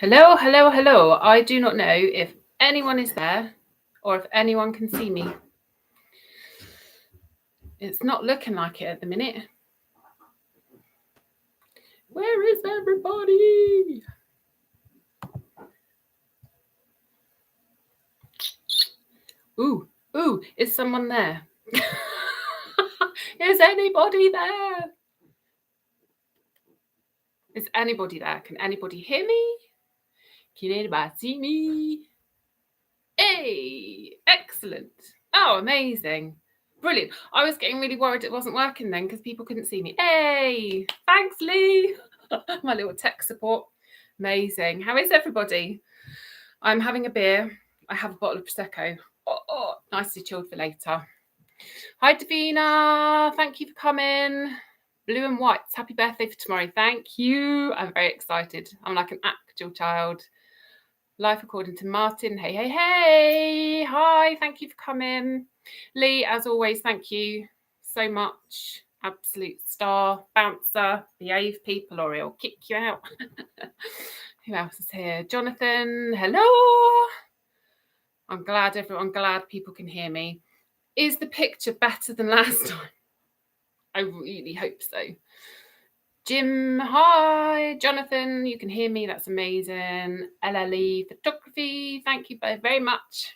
Hello, hello, hello. I do not know if anyone is there or if anyone can see me. It's not looking like it at the minute. Where is everybody? Ooh, is someone there? Is anybody there? Is anybody there? Can anybody hear me? Can anybody see me? Hey, excellent. Oh, amazing. Brilliant. I was getting really worried it wasn't working then because people couldn't see me. Hey, thanks, Lee. My little tech support. Amazing. How is everybody? I'm having a beer. I have a bottle of Prosecco. Nicely chilled for later. Hi, Davina. Thank you for coming. Blue and whites. Happy birthday for tomorrow. Thank you. I'm very excited. I'm like an actual child. Life according to Martin. Hey, hey, hey. Hi. Thank you for coming. Lee, as always, thank you so much. Absolute star, bouncer, behave people or he'll kick you out. Who else is here? Jonathan, hello. I'm glad people can hear me. Is the picture better than last time? I really hope so. Jim, hi. Jonathan, you can hear me. That's amazing. LLE photography. Thank you both very much.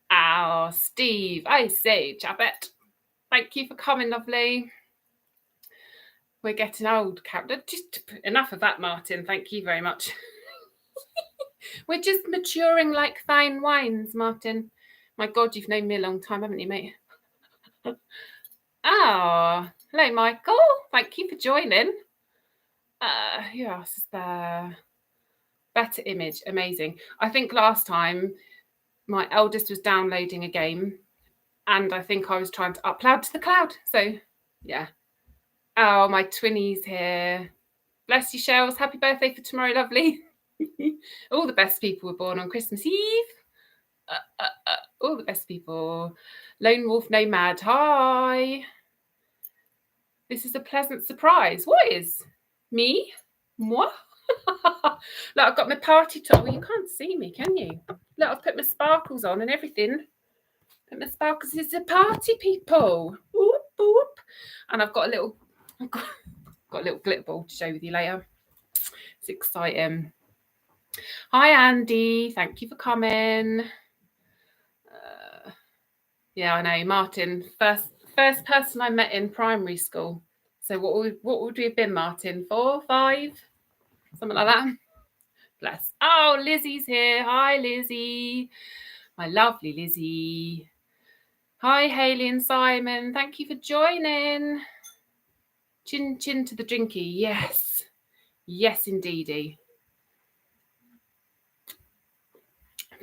Oh, Steve, I say, Chappet. Thank you for coming, lovely. We're getting old, Captain. Just enough of that, Martin. Thank you very much. We're just maturing like fine wines, Martin. My God, you've known me a long time, haven't you, mate? Oh, hello, Michael. Thank you for joining. Who else is there? Better image, amazing. I think last time my eldest was downloading a game and I think I was trying to upload to the cloud. So, yeah. Oh, my twinnies here. Bless you, Shells. Happy birthday for tomorrow, lovely. All the best people were born on Christmas Eve. All the best people. Lone Wolf Nomad, hi. This is a pleasant surprise. What is? Me? Moi? Look, I've got my party top. Well, you can't see me, can you? Look, I've put my sparkles on and everything. Put my sparkles. It's a party, people. Whoop, whoop. And I've got a little glitter ball to show with you later. It's exciting. Hi, Andy. Thank you for coming. Yeah, I know, Martin. First person I met in primary school. So what would we have been, Martin? 4, 5, something like that. Bless. Oh, Lizzie's here. Hi, Lizzie. My lovely Lizzie. Hi, Hayley and Simon. Thank you for joining. Chin chin to the drinky. Yes. Yes, indeedy.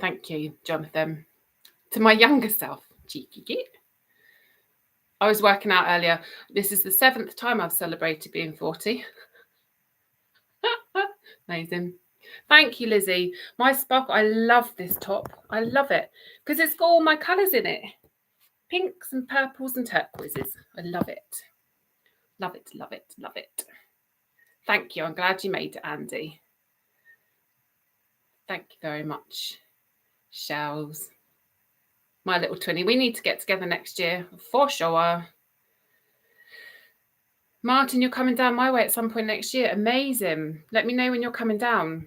Thank you, Jonathan. To my younger self. Cheeky git. I was working out earlier. This is the 7th time I've celebrated being 40. Amazing. Thank you, Lizzie. My sparkle. I love this top. I love it because it's got all my colours in it. Pinks and purples and turquoises. I love it. Love it, love it, love it. Thank you. I'm glad you made it, Andy. Thank you very much, Shells. My little twinny. We need to get together next year for sure. Martin, you're coming down my way at some point next year. Amazing. Let me know when you're coming down.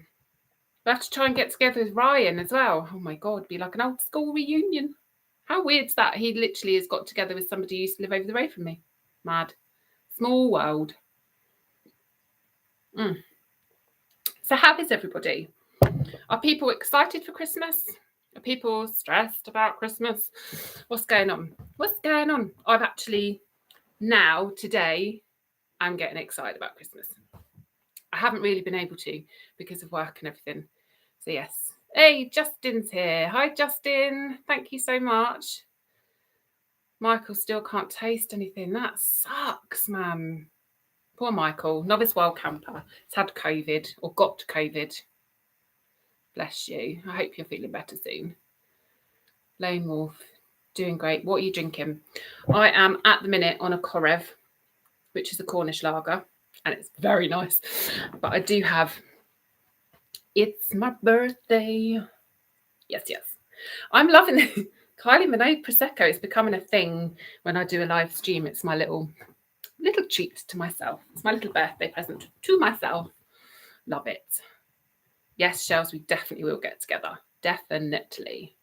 We'll have to try and get together with Ryan as well. Oh my God, it'd be like an old school reunion. How weird's that? He literally has got together with somebody who used to live over the road from me. Mad. Small world. So how is everybody? Are people excited for Christmas? Are people stressed about Christmas? What's going on? What's going on? I've actually now, today, I'm getting excited about Christmas. I haven't really been able to because of work and everything. So yes. Hey, Justin's here. Hi, Justin. Thank you so much. Michael still can't taste anything. That sucks, man. Poor Michael. Novice wild camper. He's had COVID or got COVID. Bless you. I hope you're feeling better soon. Lone Wolf. Doing great. What are you drinking? I am at the minute on a Korev, which is a Cornish lager, and it's very nice. But I do have It's my birthday. Yes, yes. I'm loving it. Kylie Minogue Prosecco is becoming a thing when I do a live stream. It's my little treat to myself. It's my little birthday present to myself. Love it. Yes, Shells, we definitely will get together. Definitely.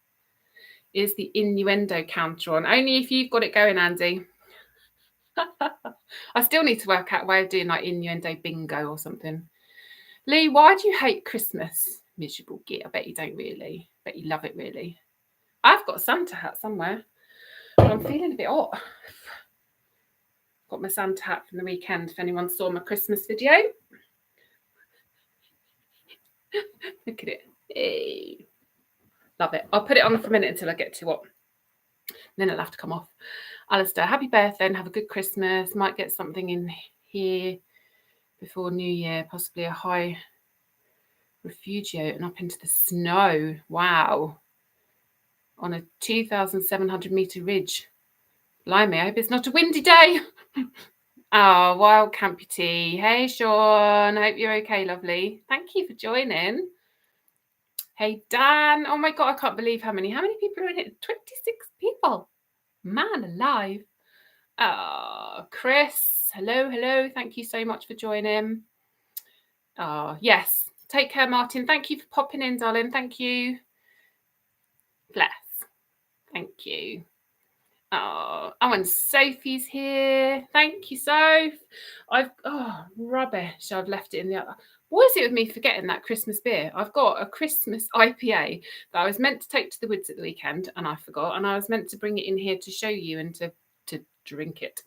Is the innuendo counter on? Only if you've got it going, Andy. I still need to work out a way of doing like innuendo bingo or something. Lee, why do you hate Christmas? Miserable git. I bet you don't really. Bet you love it really. I've got a Santa hat somewhere. I'm feeling a bit hot. Got my Santa hat from the weekend if anyone saw my Christmas video. Look at it. Hey. Love it. I'll put it on for a minute until I get to what. Then it'll have to come off. Alistair, happy birthday and have a good Christmas. Might get something in here before New Year, possibly a high refugio and up into the snow. Wow. On a 2,700 metre ridge. Blimey, I hope it's not a windy day. Oh, Wild Camputee. Hey, Sean. I hope you're okay, lovely. Thank you for joining. Hey, Dan. Oh, my God. I can't believe how many people are in it? 26 people. Man alive. Oh, Chris. Hello, hello. Thank you so much for joining. Oh, yes. Take care, Martin. Thank you for popping in, darling. Thank you. Bless. Thank you. Oh, and Sophie's here. Thank you, Soph. Rubbish. I've left it in the other. What is it with me forgetting that Christmas beer? I've got a Christmas IPA that I was meant to take to the woods at the weekend and I forgot. And I was meant to bring it in here to show you and to drink it.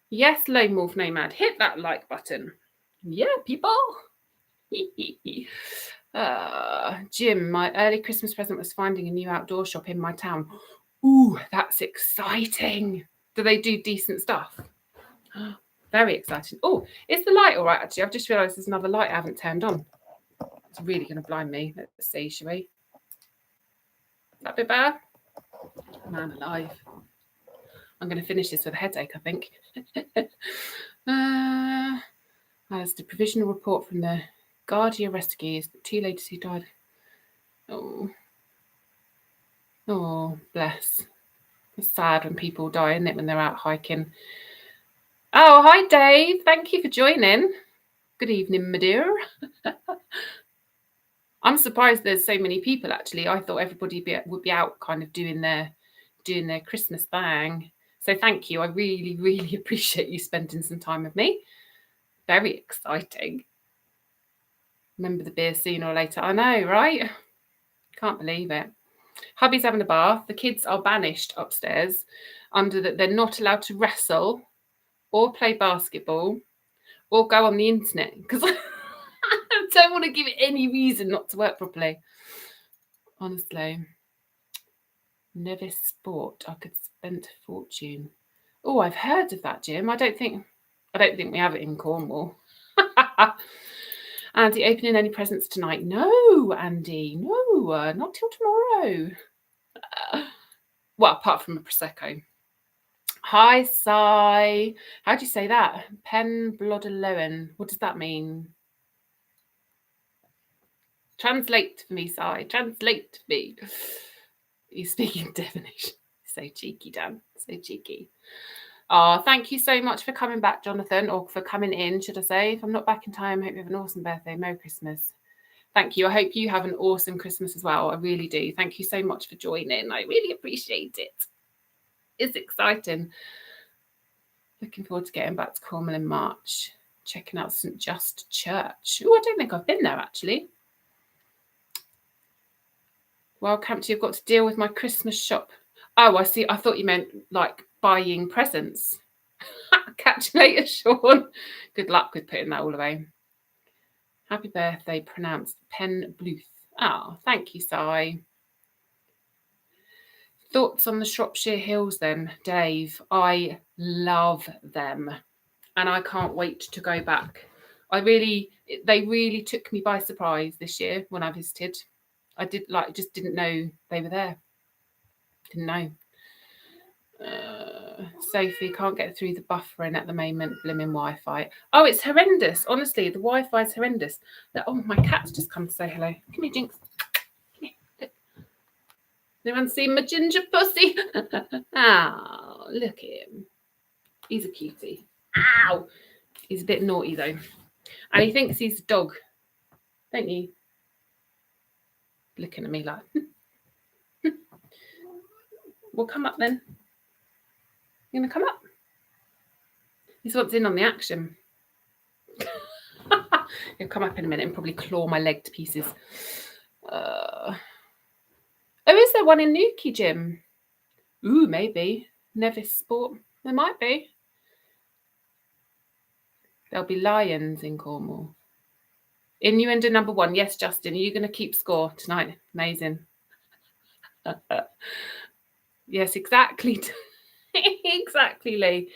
Yes, Lone Wolf Nomad. Hit that like button. Yeah, people. Jim, my early Christmas present was finding a new outdoor shop in my town. Ooh, that's exciting. Do they do decent stuff? Very exciting. Oh, is the light all right, actually? I've just realised there's another light I haven't turned on. It's really going to blind me. Let's see, shall we? Is that a bit better? Man alive. I'm going to finish this with a headache, I think. As the provisional report from the Guardia rescues, the 2 ladies who died. Oh, bless. It's sad when people die, isn't it, when they're out hiking. Oh, hi, Dave. Thank you for joining. Good evening, my dear. I'm surprised there's so many people, actually. I thought everybody would be out kind of doing their Christmas bang. So thank you. I really, really appreciate you spending some time with me. Very exciting. Remember the beer sooner or later. I know, right? Can't believe it. Hubby's having a bath. The kids are banished upstairs under that they're not allowed to wrestle or play basketball or go on the internet because I don't want to give it any reason not to work properly. Honestly. Nevis Sport. I could spend a fortune. Oh, I've heard of that, Jim. I don't think we have it in Cornwall. Andy, opening any presents tonight? No, Andy. No, not till tomorrow. Well, apart from a Prosecco. Hi, Sai. How do you say that? Pen Blodaloen. What does that mean? Translate for me, Sai. Translate for me. You're speaking Devonish. So cheeky, Dan. So cheeky. Oh, thank you so much for coming back, Jonathan, or for coming in, should I say. If I'm not back in time, I hope you have an awesome birthday. Merry Christmas. Thank you. I hope you have an awesome Christmas as well. I really do. Thank you so much for joining. I really appreciate it. It's exciting. Looking forward to getting back to Cornwall in March. Checking out St Just Church. Oh, I don't think I've been there, actually. Well, Campty, I've got to deal with my Christmas shop. Oh, I see. I thought you meant like buying presents. Catch you later, Sean. Good luck with putting that all away. Happy birthday, pronounced Pen Bluth. Oh, thank you, Si. Thoughts on the Shropshire Hills then, Dave? I love them and I can't wait to go back. They really took me by surprise this year when I visited. I just didn't know they were there. Didn't know. Sophie, can't get through the buffering at the moment, blimmin' Wi-Fi. Oh, it's horrendous. Honestly, the Wi-Fi is horrendous. Oh, my cat's just come to say hello. Come here, Jinx. Come here. Anyone seen my ginger pussy? Oh, look at him. He's a cutie. Ow! He's a bit naughty, though. And he thinks he's a dog. Don't you? Looking at me like... Well, come up then. You going to come up? He wants in on the action. He'll come up in a minute and probably claw my leg to pieces. Oh, is there one in Nuki, Jim? Ooh, maybe. Nevis Sport. There might be. There'll be lions in Cornwall. Innuendo number 1. Yes, Justin. Are you going to keep score tonight? Amazing. Yes, exactly. Exactly, Lee.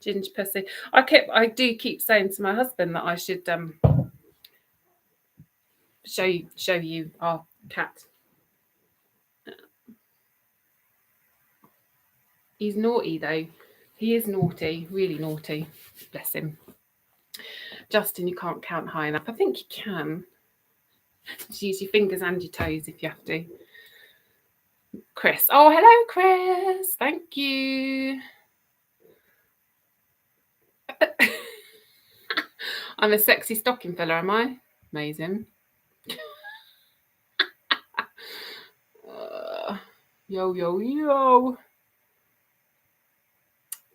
Ginger pussy. I do keep saying to my husband that I should show you our cat. He's naughty though. He is naughty, really naughty. Bless him. Justin, you can't count high enough. I think you can. Just use your fingers and your toes if you have to. Chris. Oh, hello, Chris. Thank you. I'm a sexy stocking filler, am I? Amazing. Yo, yo, yo.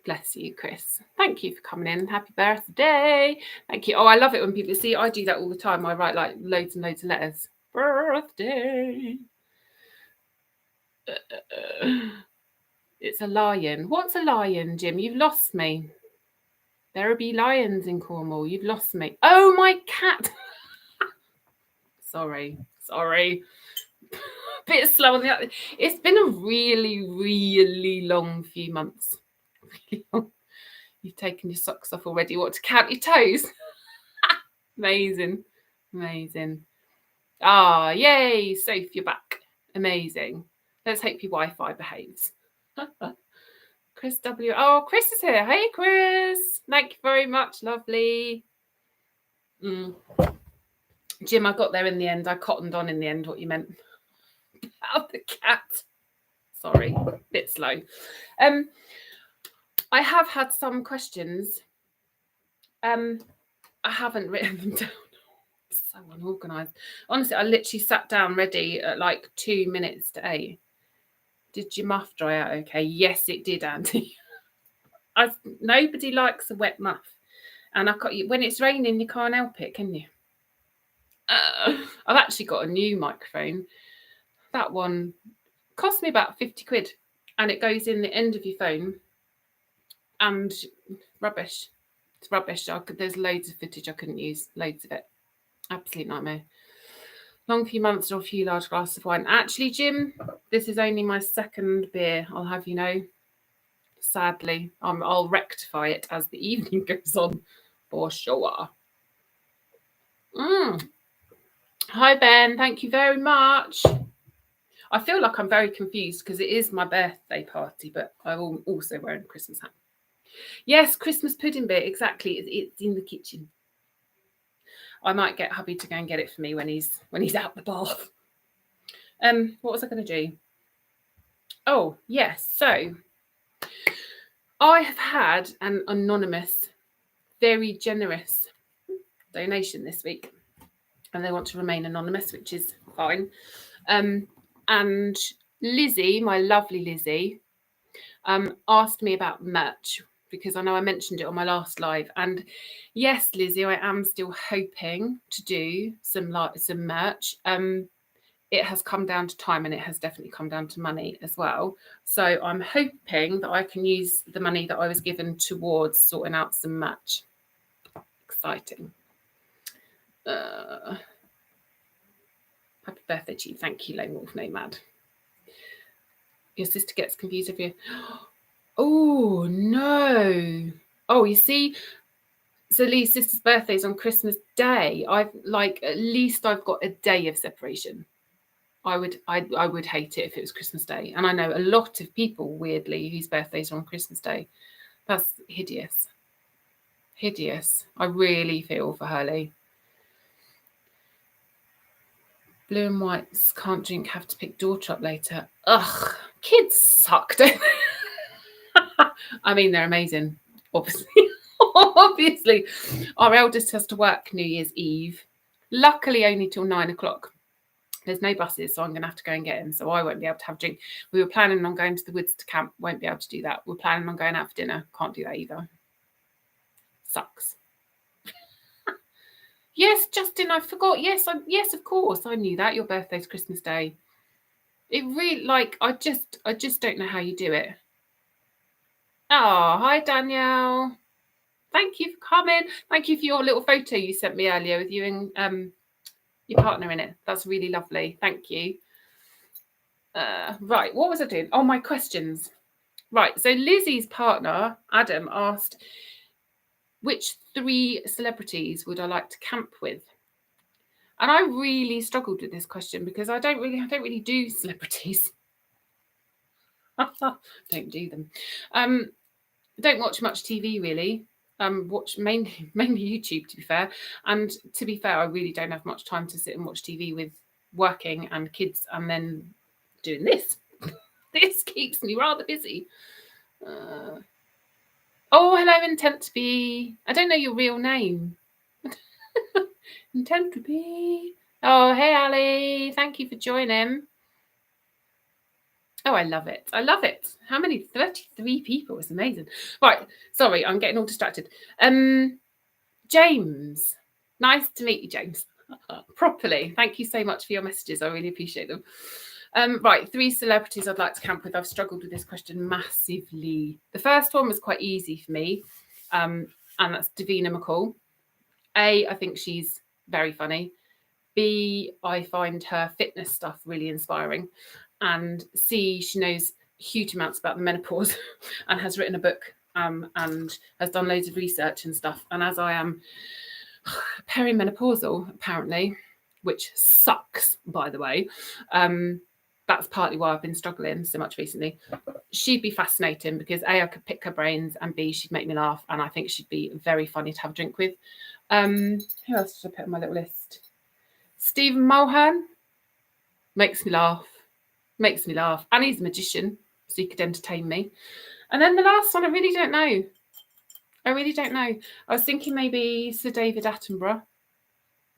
Bless you, Chris. Thank you for coming in. Happy birthday. Thank you. Oh, I love it when people see. I do that all the time. I write like loads and loads of letters. Birthday. It's a lion. What's a lion, Jim? You've lost me. There be lions in Cornwall. You've lost me. Oh, my cat. Sorry. Bit slow on the other. It's been a really, really long few months. Really long. You've taken your socks off already. What, to count your toes? Amazing. Ah, yay. Safe, you're back. Amazing. Let's hope your Wi-Fi behaves. Chris W. Oh, Chris is here. Hey, Chris. Thank you very much. Lovely. Jim, I got there in the end. I cottoned on in the end what you meant about the cat. Sorry, a bit slow. I have had some questions. I haven't written them down. So unorganised. Honestly, I literally sat down ready at like 2 minutes to 8. Did your muff dry out okay? Yes, it did, Andy. Nobody likes a wet muff. And when it's raining, you can't help it, can you? I've actually got a new microphone. That one cost me about 50 quid. And it goes in the end of your phone. And rubbish. It's rubbish. There's loads of footage I couldn't use. Loads of it. Absolute nightmare. Long few months or a few large glasses of wine. Actually, Jim, this is only my second beer, I'll have you know. Sadly, I'll rectify it as the evening goes on, for sure. Hi, Ben. Thank you very much. I feel like I'm very confused because it is my birthday party, but I'm also wearing a Christmas hat. Yes, Christmas pudding beer. Exactly. It's in the kitchen. I might get hubby to go and get it for me when he's out the bath. What was I going to do? Oh, yes. So I have had an anonymous, very generous donation this week, and they want to remain anonymous, which is fine. And Lizzie, my lovely Lizzie, asked me about merch because I know I mentioned it on my last live. And yes, Lizzie, I am still hoping to do some merch. It has come down to time, and it has definitely come down to money as well. So I'm hoping that I can use the money that I was given towards sorting out some merch. Exciting. Happy birthday to you. Thank you, Lone Wolf Nomad. Your sister gets confused if you... Oh, no. Oh, you see... So Lee's sister's birthday is on Christmas Day. At least I've got a day of separation. I would hate it if it was Christmas Day. And I know a lot of people, weirdly, whose birthdays are on Christmas Day. That's hideous. Hideous. I really feel for Hurley. Blue and whites can't drink, have to pick daughter up later. Ugh, kids suck, don't they? I mean, they're amazing, obviously. Obviously. Our eldest has to work New Year's Eve. Luckily, only till 9 o'clock. There's no buses, so I'm going to have to go and get him. So I won't be able to have a drink. We were planning on going to the woods to camp. Won't be able to do that. We're planning on going out for dinner. Can't do that either. Sucks. Yes, Justin, I forgot. Yes, of course. I knew that. Your birthday's Christmas Day. It really, I just don't know how you do it. Oh, hi, Danielle. Thank you for coming. Thank you for your little photo you sent me earlier with you and your partner in it. That's really lovely. Thank you. Right, what was I doing? Oh, my questions. Right, so Lizzie's partner, Adam, asked, which 3 celebrities would I like to camp with? And I really struggled with this question because I don't really do celebrities. Don't do them. Don't watch much TV really. Watch mainly YouTube, to be fair. And to be fair, I really don't have much time to sit and watch TV with working and kids and then doing this. This keeps me rather busy. Oh, hello, Intent to Be. I don't know your real name. Intent to Be. Oh, hey, Ali. Thank you for joining. Oh, I love it. I love it. How many? 33 people. It's amazing. Right. Sorry, I'm getting all distracted. James. Nice to meet you, James. Properly. Thank you so much for your messages. I really appreciate them. Right, 3 celebrities I'd like to camp with. I've struggled with this question massively. The first one was quite easy for me, and that's Davina McCall. A, I think she's very funny. B, I find her fitness stuff really inspiring. And C, she knows huge amounts about the menopause and has written a book and has done loads of research and stuff. And as I am perimenopausal, apparently, which sucks, by the way, that's partly why I've been struggling so much recently. She'd be fascinating because A, I could pick her brains, and B, she'd make me laugh, and I think she'd be very funny to have a drink with. Who else did I put on my little list? Stephen Mulhern makes me laugh, and he's a magician, so he could entertain me. And then the last one, I really don't know. I was thinking maybe Sir David Attenborough,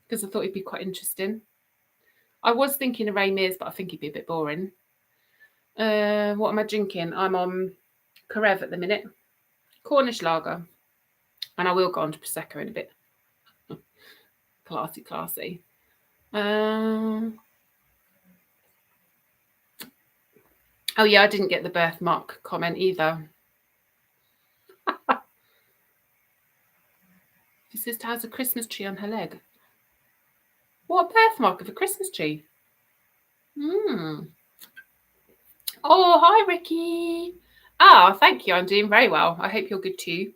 because I thought he'd be quite interesting. I was thinking of Ray Mears, but I think he'd be a bit boring. What am I drinking? I'm on Karev at the minute. Cornish lager. And I will go on to Prosecco in a bit. Classy. Oh, yeah, I didn't get the birthmark comment either. Your sister has a Christmas tree on her leg. What, a birthmark of a Christmas tree? Oh, hi, Ricky. Thank you. I'm doing very well. I hope you're good too.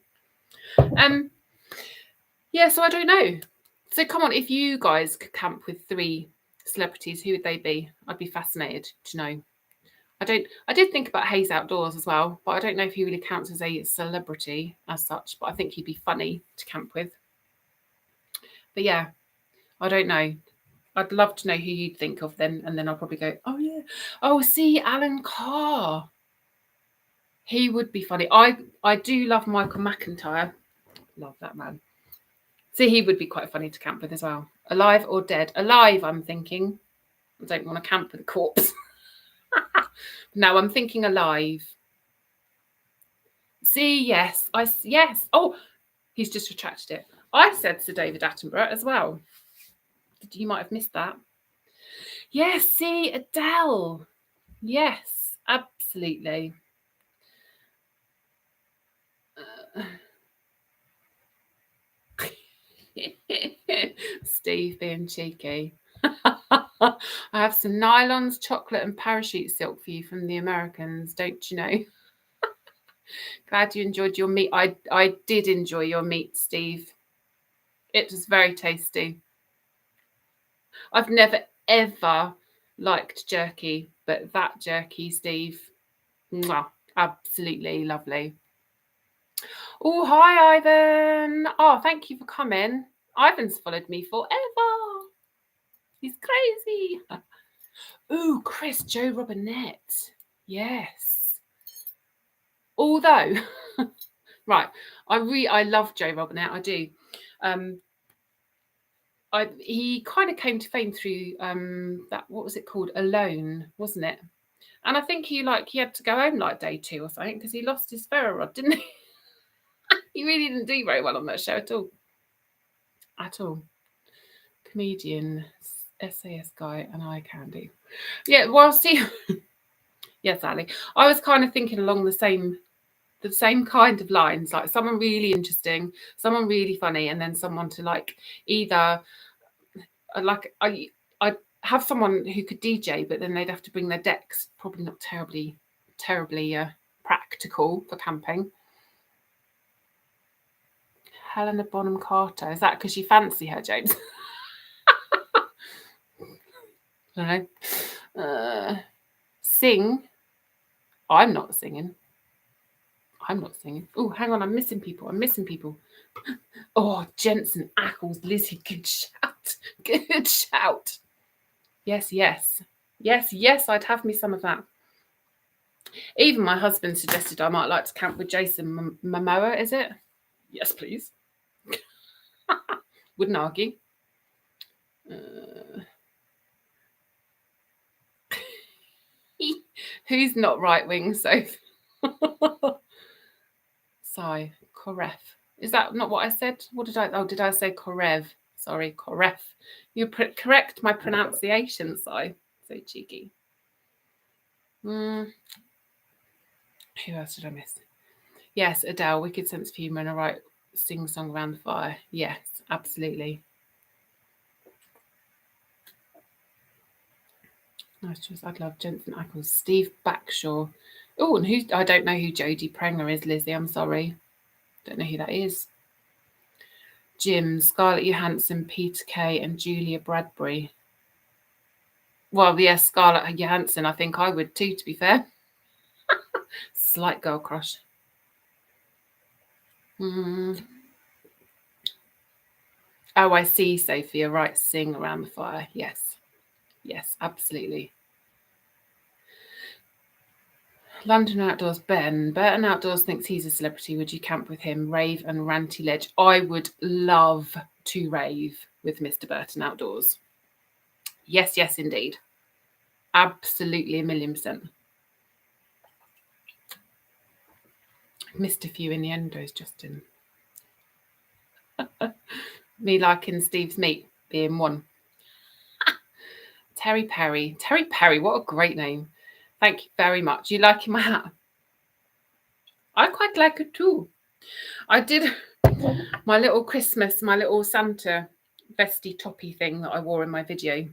Yeah, so I don't know. So come on, if you guys could camp with 3 celebrities, who would they be? I'd be fascinated to know. I did think about Hayes Outdoors as well, but I don't know if he really counts as a celebrity as such, but I think he'd be funny to camp with. But yeah, I don't know. I'd love to know who you'd think of then, and then I'll probably go, oh yeah. Oh, see, Alan Carr. He would be funny. I do love Michael McIntyre. Love that man. So he would be quite funny to camp with as well. Alive or dead? Alive, I'm thinking. I don't want to camp with a corpse. No, I'm thinking alive. See, yes. Yes. Oh, he's just retracted it. I said Sir David Attenborough as well. You might have missed that. Yes, see, Adele. Yes, absolutely. Steve being cheeky. I have some nylons, chocolate, and parachute silk for you from the Americans, don't you know? Glad you enjoyed your meat. I did enjoy your meat, Steve. It was very tasty. I've never, ever liked jerky, but that jerky, Steve, mwah, absolutely lovely. Oh, hi, Ivan. Oh, thank you for coming. Ivan's followed me forever. He's crazy. Oh, Chris, Joe Robinette. Yes. Although, right, I love Joe Robinette. I do. He kind of came to fame through that, what was it called, Alone, wasn't it? And I think he had to go home like day 2 or something because he lost his ferro rod, didn't he? He really didn't do very well on that show at all. At all. Comedian, SAS guy, and eye candy. Yeah, well, see, yes, Ali. I was kind of thinking along the same kind of lines, like someone really interesting, someone really funny, and then someone to either I'd have someone who could DJ, but then they'd have to bring their decks. Probably not terribly practical for camping. Helena Bonham Carter. Is that because you fancy her, James? I don't know. Sing. I'm not singing. Oh, hang on. I'm missing people. Oh, Jensen Ackles, Lizzie. Good shout. Good shout. Yes. I'd have me some of that. Even my husband suggested I might like to camp with Jason Momoa, is it? Yes, please. Wouldn't argue. Who's not right wing, Soph? Sigh. Koref. Is that not what I said? What did I? Oh, did I say Korev? Sorry, Koref. You correct my pronunciation, Sigh. So cheeky. Who else did I miss? Yes, Adele. Wicked sense of humour and a right sing-song around the fire. Yes, absolutely. Nice choice. I'd love Jensen Ackles. Steve Backshaw. Oh, and I don't know who Jodie Prenger is, Lizzie. I'm sorry. Don't know who that is. Jim, Scarlett Johansson, Peter Kay, and Julia Bradbury. Well, yes, Scarlett Johansson. I think I would too, to be fair. Slight girl crush. Oh, I see, Sophia. Right, sing around the fire. Yes, absolutely. London Outdoors, Ben. Burton Outdoors thinks he's a celebrity. Would you camp with him? Rave and Ranty Ledge. I would love to rave with Mr. Burton Outdoors. Yes, indeed. Absolutely, 1,000,000%. Missed a few in the endos, Justin. Me liking Steve's meat being one. Terry Perry. Terry Perry, what a great name. Thank you very much. You liking my hat? I quite like it too. I did my little Christmas, my little Santa vesty toppy thing that I wore in my video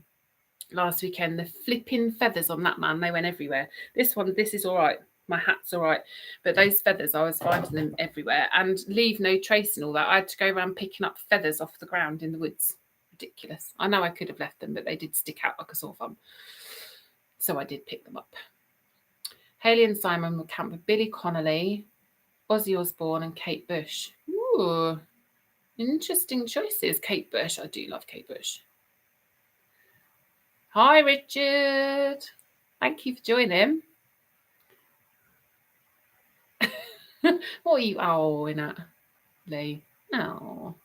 last weekend. The flipping feathers on that, man, they went everywhere. This is all right. My hat's all right. But those feathers, I was finding them everywhere. And leave no trace and all that. I had to go around picking up feathers off the ground in the woods. Ridiculous. I know I could have left them, but they did stick out like a sore thumb. So I did pick them up. Hayley and Simon will camp with Billy Connolly, Ozzy Osbourne, and Kate Bush. Ooh, interesting choices. Kate Bush. I do love Kate Bush. Hi, Richard. Thank you for joining. What are you owing at, Lee? Oh.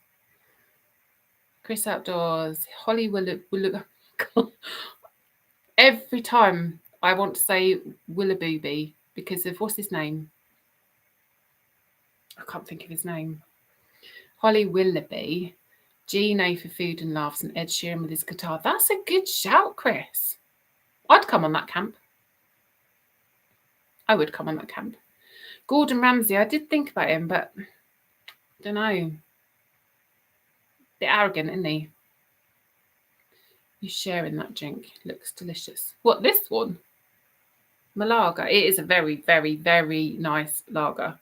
Chris Outdoors. Holly Willoughby. Every time I want to say Willoughby because of what's his name? I can't think of his name. Holly Willoughby. Gino for food and laughs, and Ed Sheeran with his guitar. That's a good shout, Chris. I'd come on that camp. I would come on that camp. Gordon Ramsay, I did think about him, but I don't know. Bit arrogant, isn't he? He's sharing that drink. Looks delicious. What, this one? Malaga. It is a very, very, very nice lager.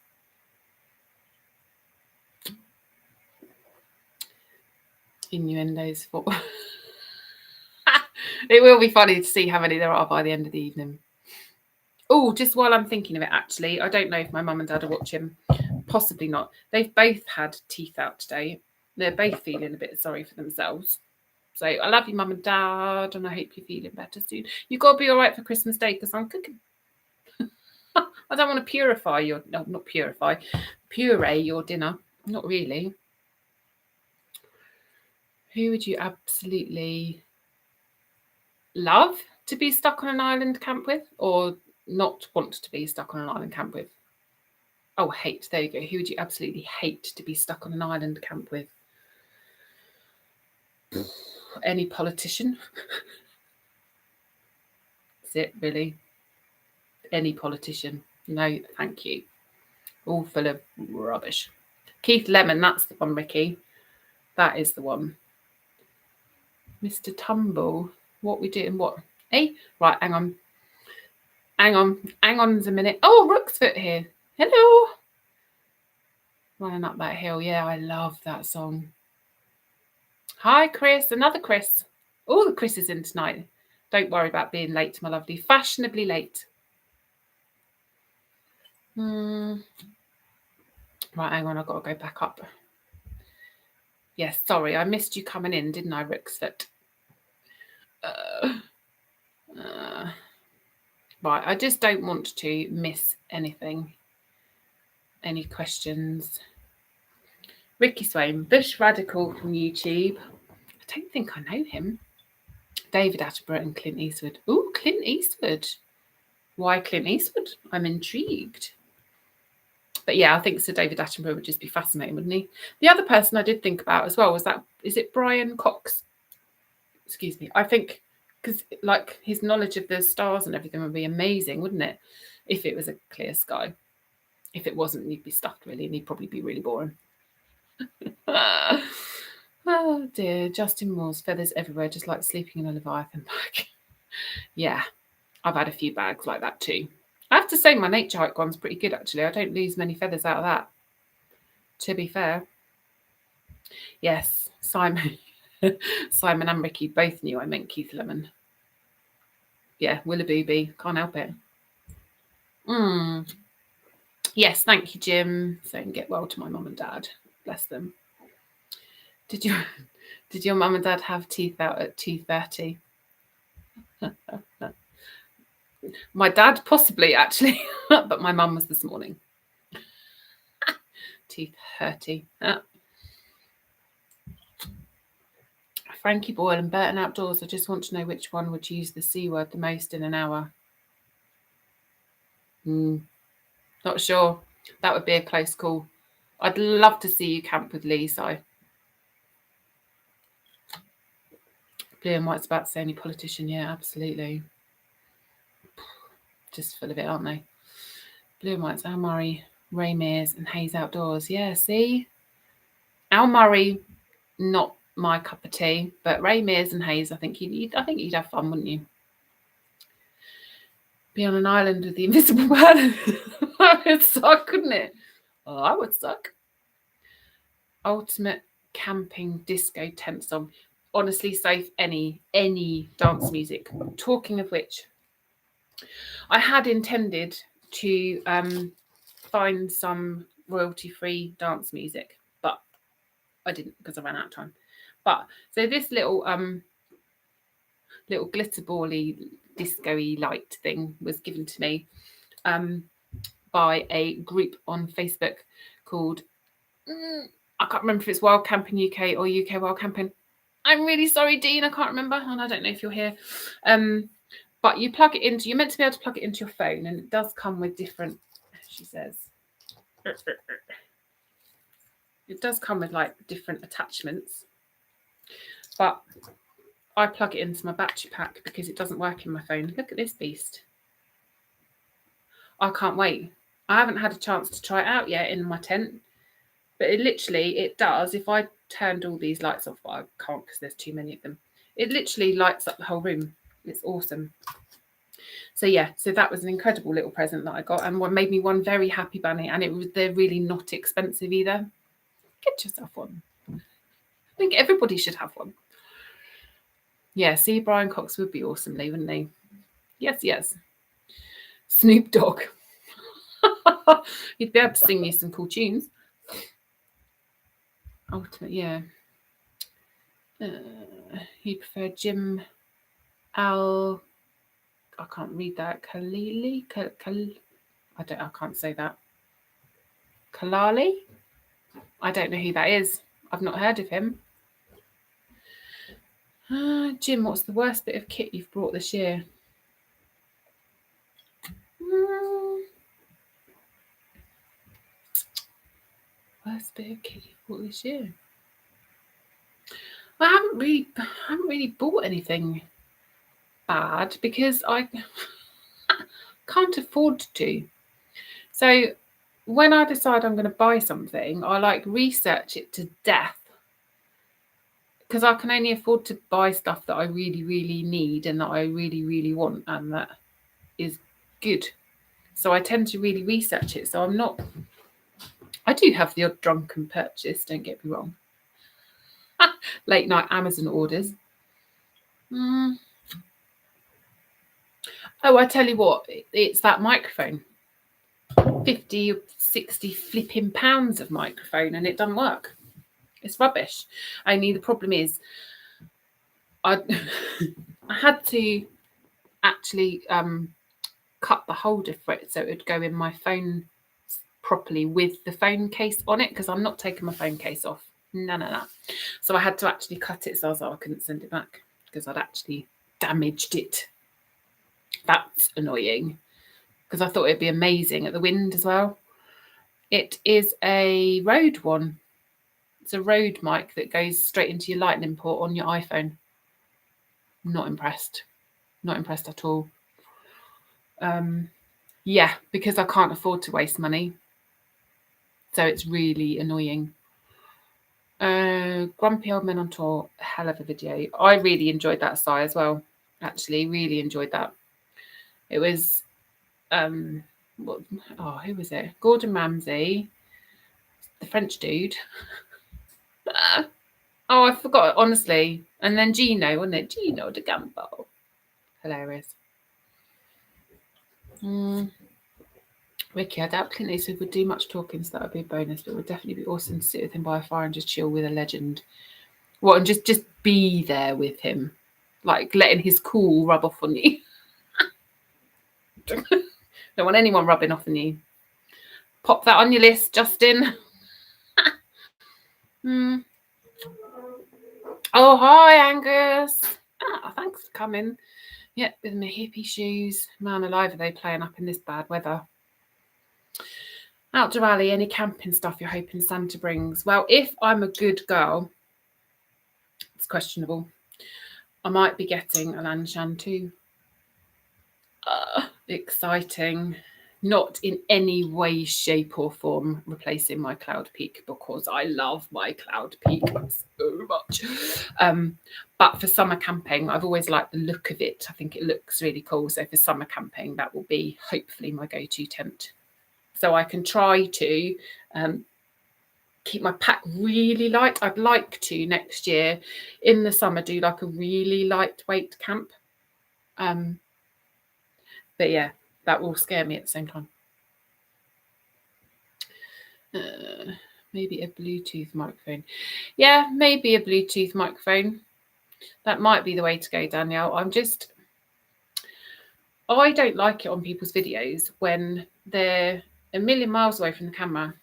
Innuendos for It will be funny to see how many there are by the end of the evening. Oh, just while I'm thinking of it, actually, I don't know if my mum and dad are watching. Possibly not. They've both had teeth out today. They're both feeling a bit sorry for themselves. So I love you, mum and dad, and I hope you're feeling better soon. You've got to be all right for Christmas Day because I'm cooking. I don't want to puree your dinner. Not really. Who would you absolutely love to be stuck on an island camp with, or not want to be stuck on an island camp with? Oh, hate. There you go. Who would you absolutely hate to be stuck on an island camp with? Any politician? Is it really? Any politician? No, thank you. All full of rubbish. Keith Lemon, that's the one, Ricky. That is the one. Mr. Tumble, what we doing? What? Hey, right, hang on a minute. Oh, Rooksfoot here. Hello. Running up that hill. Yeah, I love that song. Hi, Chris. Another Chris. All the Chris's in tonight. Don't worry about being late, my lovely. Fashionably late. Right, hang on. I've got to go back up. Yes, sorry. I missed you coming in, didn't I, Rooksfoot? Right, I just don't want to miss anything. Any questions? Ricky Swain, Bush Radical from YouTube. I don't think I know him. David Attenborough and Clint Eastwood. Ooh, Clint Eastwood. Why Clint Eastwood? I'm intrigued. But yeah, I think Sir David Attenborough would just be fascinating, wouldn't he? The other person I did think about as well was is it Brian Cox? Excuse me. I think because like his knowledge of the stars and everything would be amazing, wouldn't it? If it was a clear sky. If it wasn't, you'd be stuffed really, and he'd probably be really boring. Oh dear, Justin Moore's feathers everywhere, just like sleeping in a Leviathan bag. Yeah, I've had a few bags like that too. I have to say my nature hike one's pretty good actually. I don't lose many feathers out of that, to be fair. Yes, Simon and Ricky both knew I meant Keith Lemon. Yeah, Willabooby, can't help it. Yes, thank you, Jim. Saying get well to my mum and dad. Bless them. Did your mum and dad have teeth out at 2:30? My dad possibly actually, but my mum was this morning. Teeth hurty. Frankie Boyle and Burton Outdoors. I just want to know which one would use the C word the most in an hour. Not sure. That would be a close call. I'd love to see you camp with Lee, so. Blue and White's about to say any politician. Yeah, absolutely. Just full of it, aren't they? Blue and White's Al Murray, Ray Mears and Hayes Outdoors. Yeah, see? Al Murray, not my cup of tea, but Ray Mears and Hayes, I think you'd have fun, wouldn't you? Be on an island with the Invisible Man. That would suck, couldn't it? Oh, I would suck. Ultimate camping disco tent song. Honestly, safe any dance music. Talking of which, I had intended to find some royalty-free dance music, but I didn't because I ran out of time. But so this little glitter bally disco-y light thing was given to me by a group on Facebook called I can't remember if it's Wild Camping UK or UK Wild Camping. I'm really sorry, Dean, I can't remember, and I don't know if you're here. But you plug it into, you're meant to be able to plug it into your phone, and it does come with different, she says, it does come with like different attachments. But I plug it into my battery pack because it doesn't work in my phone. Look at this beast. I can't wait. I haven't had a chance to try it out yet in my tent, but it does. If I turned all these lights off, but I can't because there's too many of them. It literally lights up the whole room. It's awesome. So yeah, so that was an incredible little present that I got, and what made me one very happy bunny. And they're really not expensive either. Get yourself one. I think everybody should have one. Yeah, see, Brian Cox would be awesome, Lee, wouldn't he? Yes, yes. Snoop Dogg. He'd be able to sing you some cool tunes. Ultimate, yeah. He preferred Jim Al. I can't read that. Khalili. I can't say that. Kalali. I don't know who that is. I've not heard of him. Jim, what's the worst bit of kit you've brought this year? Worst bit of kit you've brought this year? I haven't really bought anything bad because I can't afford to. So when I decide I'm going to buy something, I like research it to death because I can only afford to buy stuff that I really, really need and that I really, really want and that is good. So I tend to really research it. So I do have the odd drunken purchase, don't get me wrong. Late night Amazon orders. Oh, I tell you what, it's that microphone. 50 or 60 flipping pounds of microphone and it doesn't work. It's rubbish. Only the problem is I had to actually cut the holder for it so it would go in my phone properly with the phone case on it because I'm not taking my phone case off. No. So I had to actually cut it so I was like, I couldn't send it back because I'd actually damaged it. That's annoying because I thought it'd be amazing at the wind as well. It is a Rode one. It's a Rode mic that goes straight into your lightning port on your iPhone. Not impressed. Not impressed at all. Yeah, because I can't afford to waste money. So it's really annoying. Grumpy Old Men on Tour, hell of a video. I really enjoyed that side as well. Actually, really enjoyed that. It was, who was it? Gordon Ramsay, the French dude. Oh, I forgot, honestly. And then Gino, wasn't it? Gino de Gambo. Hilarious. Ricky, I doubt Clint Eastwood would do much talking, so that would be a bonus, but it would definitely be awesome to sit with him by a fire and just chill with a legend. What, and just be there with him, like letting his cool rub off on you. Don't want anyone rubbing off on you. Pop that on your list, Justin. Oh, hi, Angus. Thanks for coming. Yeah, with my hippie shoes. Man alive, are they playing up in this bad weather? Outdoor alley, any camping stuff you're hoping Santa brings? Well, if I'm a good girl, it's questionable. I might be getting a Lanshan too. Exciting. Not in any way, shape, or form replacing my Cloud Peak because I love my Cloud Peak so much. But for summer camping, I've always liked the look of it. I think it looks really cool. So for summer camping, that will be hopefully my go-to tent. So I can try to keep my pack really light. I'd like to next year in the summer do like a really lightweight camp. But yeah, that will scare me at the same time. Maybe a Bluetooth microphone. Yeah, maybe a Bluetooth microphone. That might be the way to go, Danielle. I don't like it on people's videos when they're a million miles away from the camera,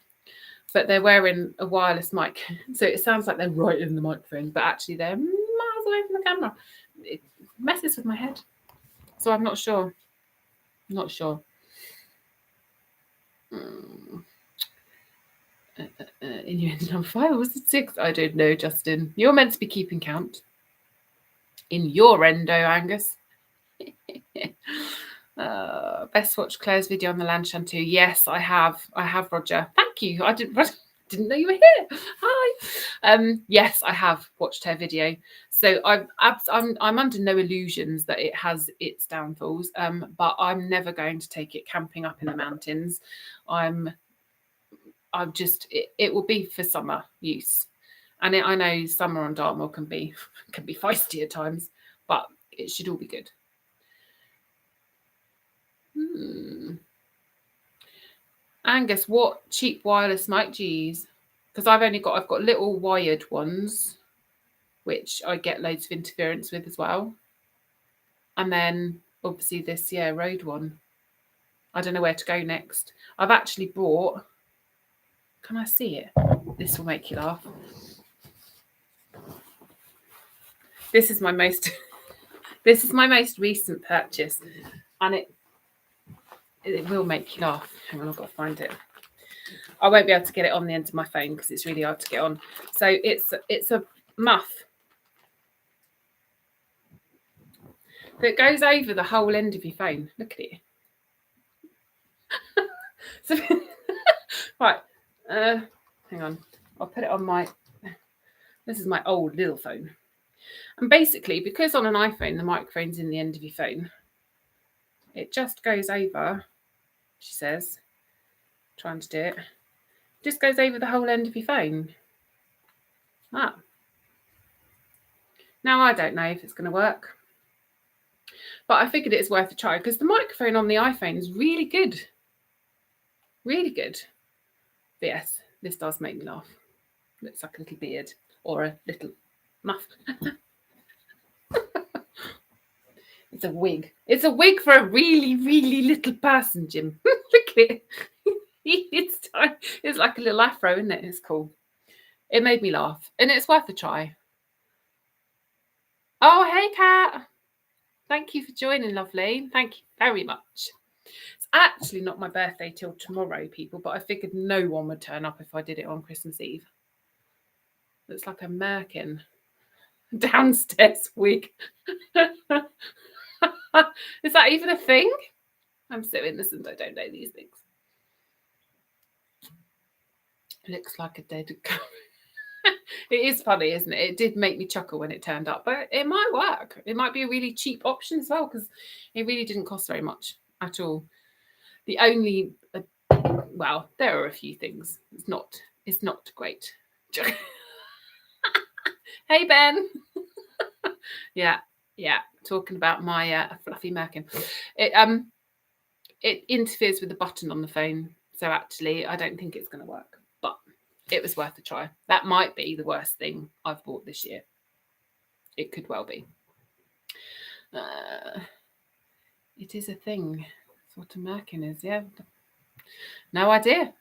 but they're wearing a wireless mic. So it sounds like they're right in the microphone, but actually they're miles away from the camera. It messes with my head. So I'm not sure. Not sure. In your number 5 or was it 6? I don't know, Justin. You're meant to be keeping count. In your endo, Angus. Best watch Claire's video on the Lanshan 2. Yes, I have. Roger. Thank you. I didn't know you were here. Hi. Yes, I have watched her video. So I'm under no illusions that it has its downfalls. But I'm never going to take it camping up in the mountains. It will be for summer use. And I know summer on Dartmoor can be feisty at times, but it should all be good. Angus, what cheap wireless mic do you use? Because I've got little wired ones, which I get loads of interference with as well. And then obviously this Rode one. I don't know where to go next. I've actually bought. Can I see it? This will make you laugh. This is my most recent purchase, and it will make you laugh. Hang on, I've got to find it. I won't be able to get it on the end of my phone because it's really hard to get on. So it's a muff that goes over the whole end of your phone. Look at it. So, right, hang on. I'll put it on my. This is my old little phone. And basically, because on an iPhone, the microphone's in the end of your phone, it just goes over, she says, trying to do it, just goes over the whole end of your phone. Ah. Now, I don't know if it's going to work, but I figured it's worth a try because the microphone on the iPhone is really good. Really good. But yes, this does make me laugh. Looks like a little beard or a little muff. It's a wig. It's a wig for a really, really little person, Jim. Look at it. It's like a little afro, isn't it? It's cool. It made me laugh, and it's worth a try. Oh, hey, Kat. Thank you for joining, lovely. Thank you very much. It's actually not my birthday till tomorrow, people, but I figured no one would turn up if I did it on Christmas Eve. Looks like a merkin. Downstairs wig. Is that even a thing? I'm so innocent, I don't know these things. Looks like a dead cow. It is funny, isn't it? It did make me chuckle when it turned up, but it might work. It might be a really cheap option as well because it really didn't cost very much at all. The only, well, there are a few things. It's not great. Hey, Ben. Yeah. Talking about my fluffy merkin. It interferes with the button on the phone, so actually, I don't think it's going to work. But it was worth a try. That might be the worst thing I've bought this year. It could well be. It is a thing. That's what a merkin is, yeah. No idea.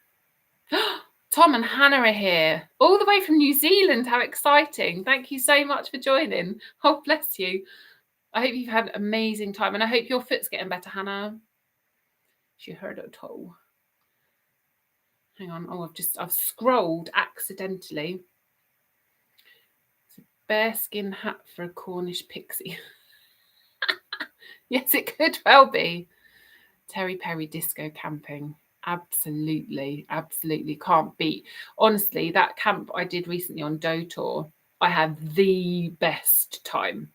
Tom and Hannah are here, all the way from New Zealand. How exciting. Thank you so much for joining. Oh, bless you. I hope you've had an amazing time, and I hope your foot's getting better, Hannah. She heard it all. Hang on. Oh, I've scrolled accidentally. It's a bearskin hat for a Cornish pixie. Yes, it could well be. Terry Perry disco camping. Absolutely can't beat. Honestly, that camp I did recently on Doe Tour, I had the best time.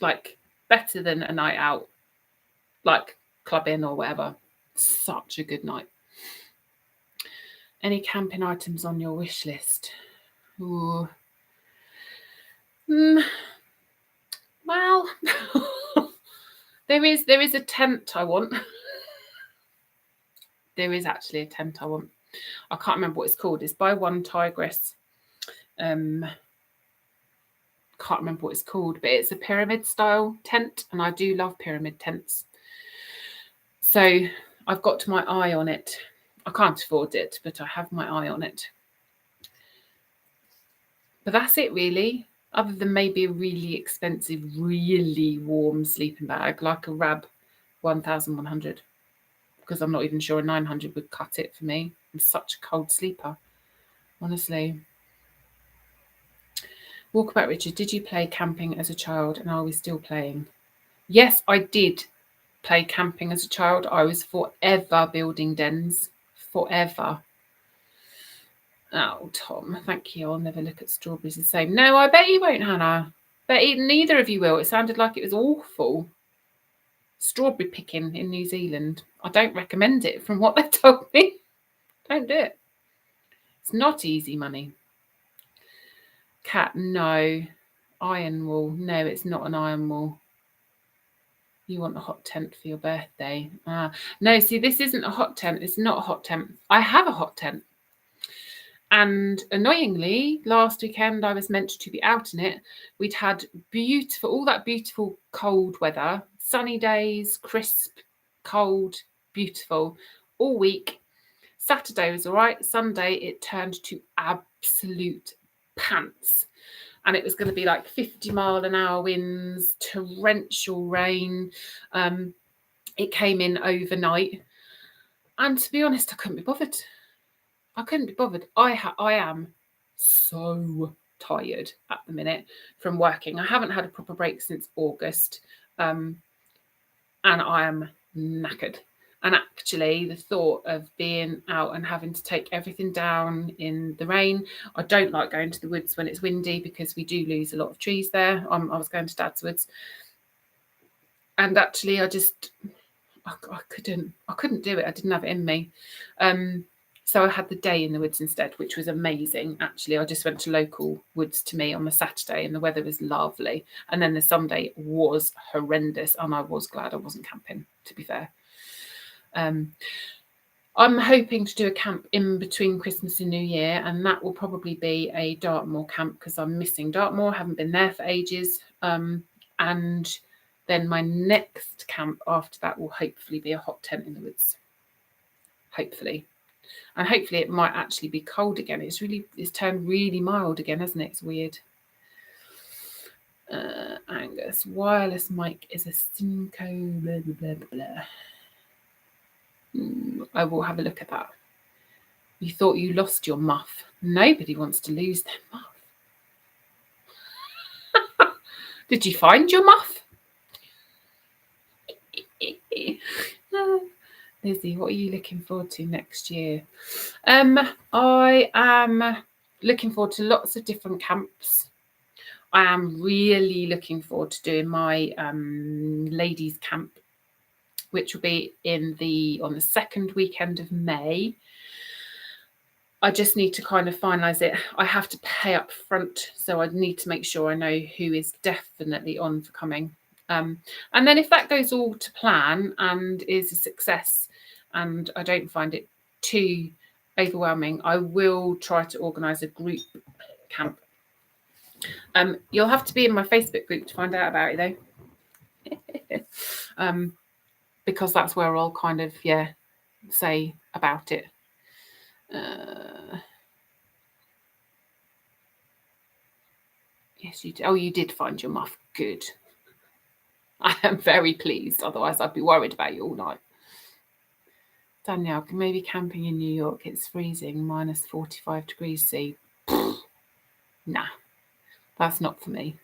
Like, better than a night out, like clubbing or whatever. Such a good night. Any camping items on your wish list? Ooh. Well, there is a tent I want. There is actually a tent I want. I can't remember what it's called. It's by One Tigress. Can't remember what it's called, but it's a pyramid style tent, and I do love pyramid tents. So I've got my eye on it. I can't afford it, but I have my eye on it. But that's it, really. Other than maybe a really expensive, really warm sleeping bag, like a Rab 1100, because I'm not even sure a 900 would cut it for me. I'm such a cold sleeper, honestly. Walkabout Richard, did you play camping as a child, and are we still playing? Yes, I did play camping as a child. I was forever building dens. Forever. Oh, Tom, thank you. I'll never look at strawberries the same. No, I bet you won't, Hannah. Bet neither of you will. It sounded like it was awful. Strawberry picking in New Zealand. I don't recommend it from what they've told me. Don't do it. It's not easy money. Cat, no. Iron wall. No, it's not an iron wall. You want a hot tent for your birthday. No, see, this isn't a hot tent. It's not a hot tent. I have a hot tent. And annoyingly, last weekend I was meant to be out in it. We'd had all that beautiful cold weather, sunny days, crisp, cold, beautiful, all week. Saturday was all right. Sunday, it turned to absolute pants. And it was going to be like 50-mile-an-hour winds, torrential rain. It came in overnight. And to be honest, I couldn't be bothered. I am so tired at the minute from working. I haven't had a proper break since August. And I am knackered. And actually, the thought of being out and having to take everything down in the rain, I don't like going to the woods when it's windy because we do lose a lot of trees there. I was going to Dad's woods. And actually, I couldn't do it. I didn't have it in me. So I had the day in the woods instead, which was amazing. Actually, I just went to local woods to me on the Saturday and the weather was lovely. And then the Sunday was horrendous. And I was glad I wasn't camping, to be fair. I'm hoping to do a camp in between Christmas and New Year. And that will probably be a Dartmoor camp because I'm missing Dartmoor. I haven't been there for ages. And then my next camp after that will hopefully be a hot tent in the woods. Hopefully. And hopefully it might actually be cold again. It's turned really mild again, hasn't it? It's weird. Angus, wireless mic is a Simco, blah, blah, blah, blah. I will have a look at that. You thought you lost your muff. Nobody wants to lose their muff. Did you find your muff? Lizzie, what are you looking forward to next year? I am looking forward to lots of different camps. I am really looking forward to doing my ladies' camp, which will be on the second weekend of May. I just need to kind of finalise it. I have to pay up front, so I need to make sure I know who is definitely on for coming. And then if that goes all to plan and is a success and I don't find it too overwhelming, I will try to organise a group camp. You'll have to be in my Facebook group to find out about it though. Because that's where I'll kind of, say about it. Yes, you did. Oh, you did find your muff. Good. I am very pleased. Otherwise, I'd be worried about you all night. Danielle, maybe camping in New York. It's freezing, minus 45 degrees C. Nah, that's not for me.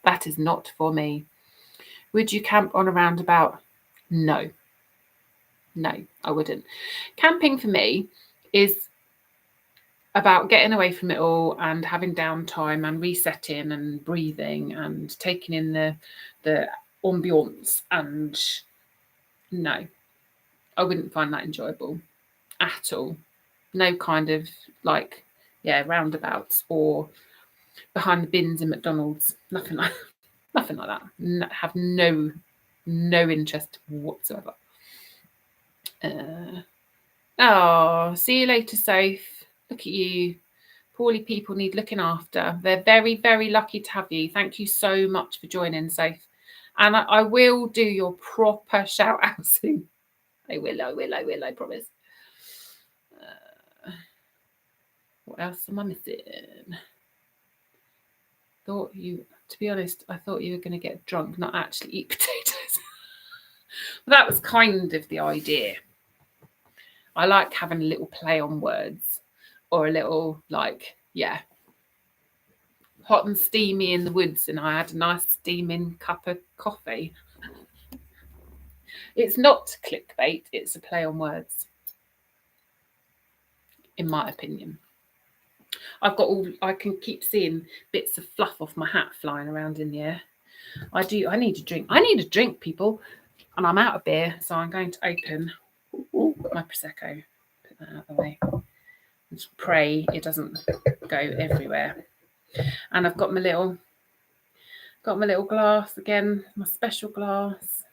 That is not for me. Would you camp on a roundabout? No, I wouldn't. Camping for me is about getting away from it all and having downtime and resetting and breathing and taking in the ambience. And no, I wouldn't find that enjoyable at all. No kind of roundabouts or behind the bins in McDonald's. Nothing like that. Have no interest whatsoever. See you later, Soph. Look at you. Poorly people need looking after. They're very, very lucky to have you. Thank you so much for joining, Soph. And I will do your proper shout out soon. I will, I promise. What else am I missing? To be honest, I thought you were going to get drunk, not actually eat potatoes. But that was kind of the idea. I like having a little play on words or a little hot and steamy in the woods, and I had a nice steaming cup of coffee. It's not clickbait, it's a play on words, in my opinion. I can keep seeing bits of fluff off my hat flying around in the air. I need a drink. I need a drink, people. And I'm out of beer, so I'm going to open my Prosecco. Put that out of the way. And just pray it doesn't go everywhere. And I've got my little glass again, my special glass.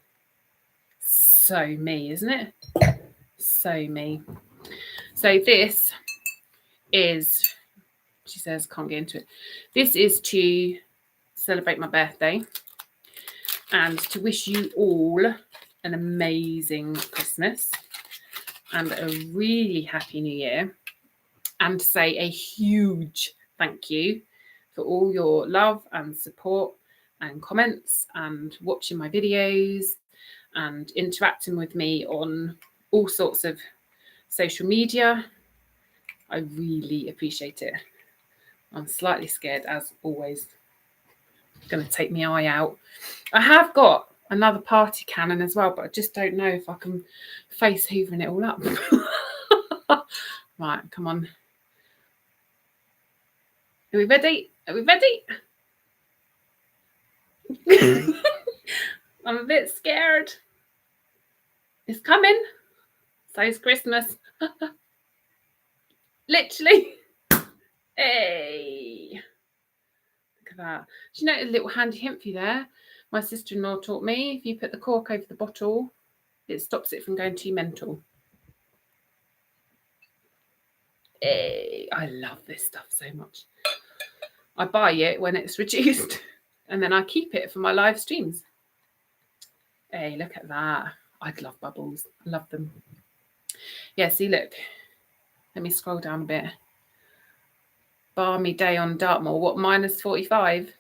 So me, isn't it? So me. So this is, she says, can't get into it. This is to celebrate my birthday and to wish you all an amazing Christmas and a really happy new year, and to say a huge thank you for all your love and support and comments and watching my videos and interacting with me on all sorts of social media. I really appreciate it. I'm slightly scared, as always. Going to take my eye out. I have got another party cannon as well, but I just don't know if I can face hoovering it all up. Right, come on. Are we ready? Are we ready? I'm a bit scared. It's coming. So's Christmas. Literally. Hey. Look at that. Do you know a little handy hint for you there? My sister-in-law taught me, if you put the cork over the bottle, it stops it from going too mental. Hey, I love this stuff so much. I buy it when it's reduced and then I keep it for my live streams. Hey, look at that. I love bubbles. I love them. Yeah, see, look. Let me scroll down a bit. Balmy day on Dartmoor. What, minus 45?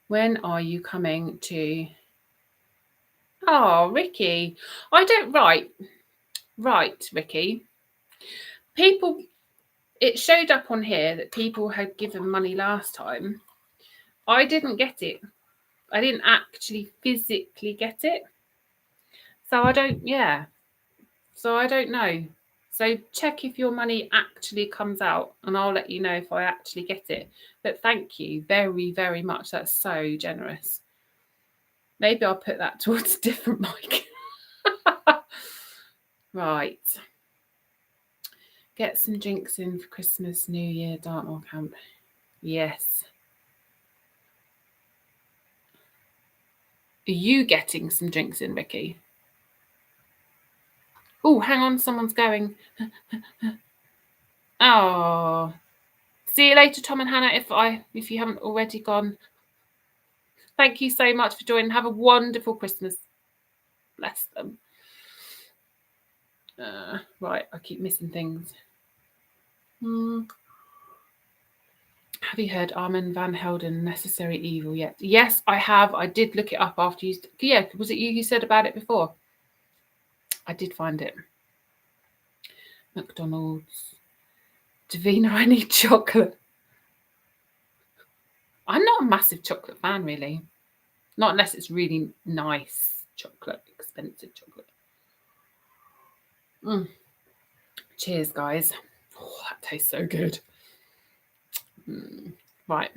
When are you coming to... Oh, Ricky. I don't... Right, Ricky. People... It showed up on here that people had given money last time. I didn't get it. I didn't actually physically get it. So I don't know. So check if your money actually comes out and I'll let you know if I actually get it. But thank you very, very much. That's so generous. Maybe I'll put that towards a different mic. Right. Get some drinks in for Christmas, New Year, Dartmoor camp. Yes. Are you getting some drinks in, Ricky? Oh, hang on. Someone's going. Oh. See you later, Tom and Hannah, if you haven't already gone. Thank you so much for joining. Have a wonderful Christmas. Bless them. Right, I keep missing things. Have you heard Armand Van Helden, Necessary Evil yet? Yes, I have. I did look it up after you... Yeah, was it you who said about it before? I did find it. McDonald's. Davina, I need chocolate. I'm not a massive chocolate fan, really. Not unless it's really nice chocolate, expensive chocolate. Cheers, guys. Oh, that tastes so good. Right.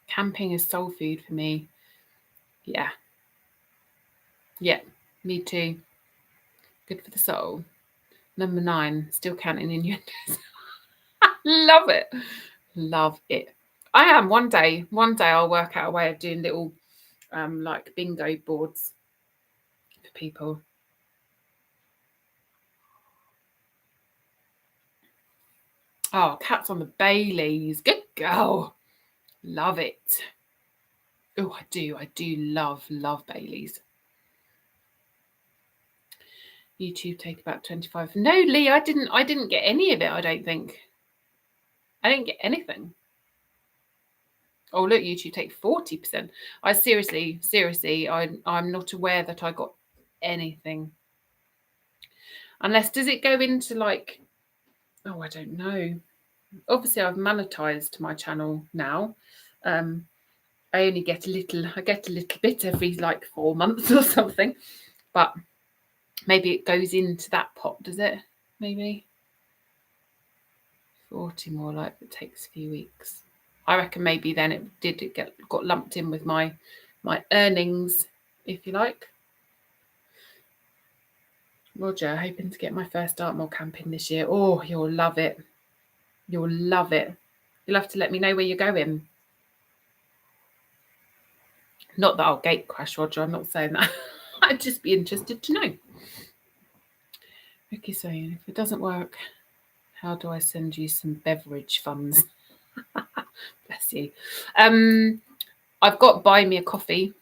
Camping is soul food for me. Yeah. Yeah, me too. Good for the soul. Number 9, still counting innuendos. Love it. Love it. I am. One day I'll work out a way of doing little like bingo boards for people. Oh, cats on the Baileys. Good girl. Love it. Oh, I do love Baileys. YouTube take about 25. No, Lee, I didn't get any of it, I don't think. I didn't get anything. Oh, look, YouTube take 40%. I seriously, I'm not aware that I got anything. Unless, does it go into like, oh, I don't know. Obviously, I've monetized my channel now. I only get a little bit every like 4 months or something. But maybe it goes into that pot, does it? Maybe 40 more, like it takes a few weeks. I reckon maybe then it got lumped in with my earnings, if you like. Roger, hoping to get my first Dartmoor camping this year. Oh, you'll love it. You'll love it. You'll have to let me know where you're going. Not that I'll gate crash, Roger. I'm not saying that. I'd just be interested to know. Ricky's saying, if it doesn't work, how do I send you some beverage funds? Bless you. I've got Buy Me a Coffee.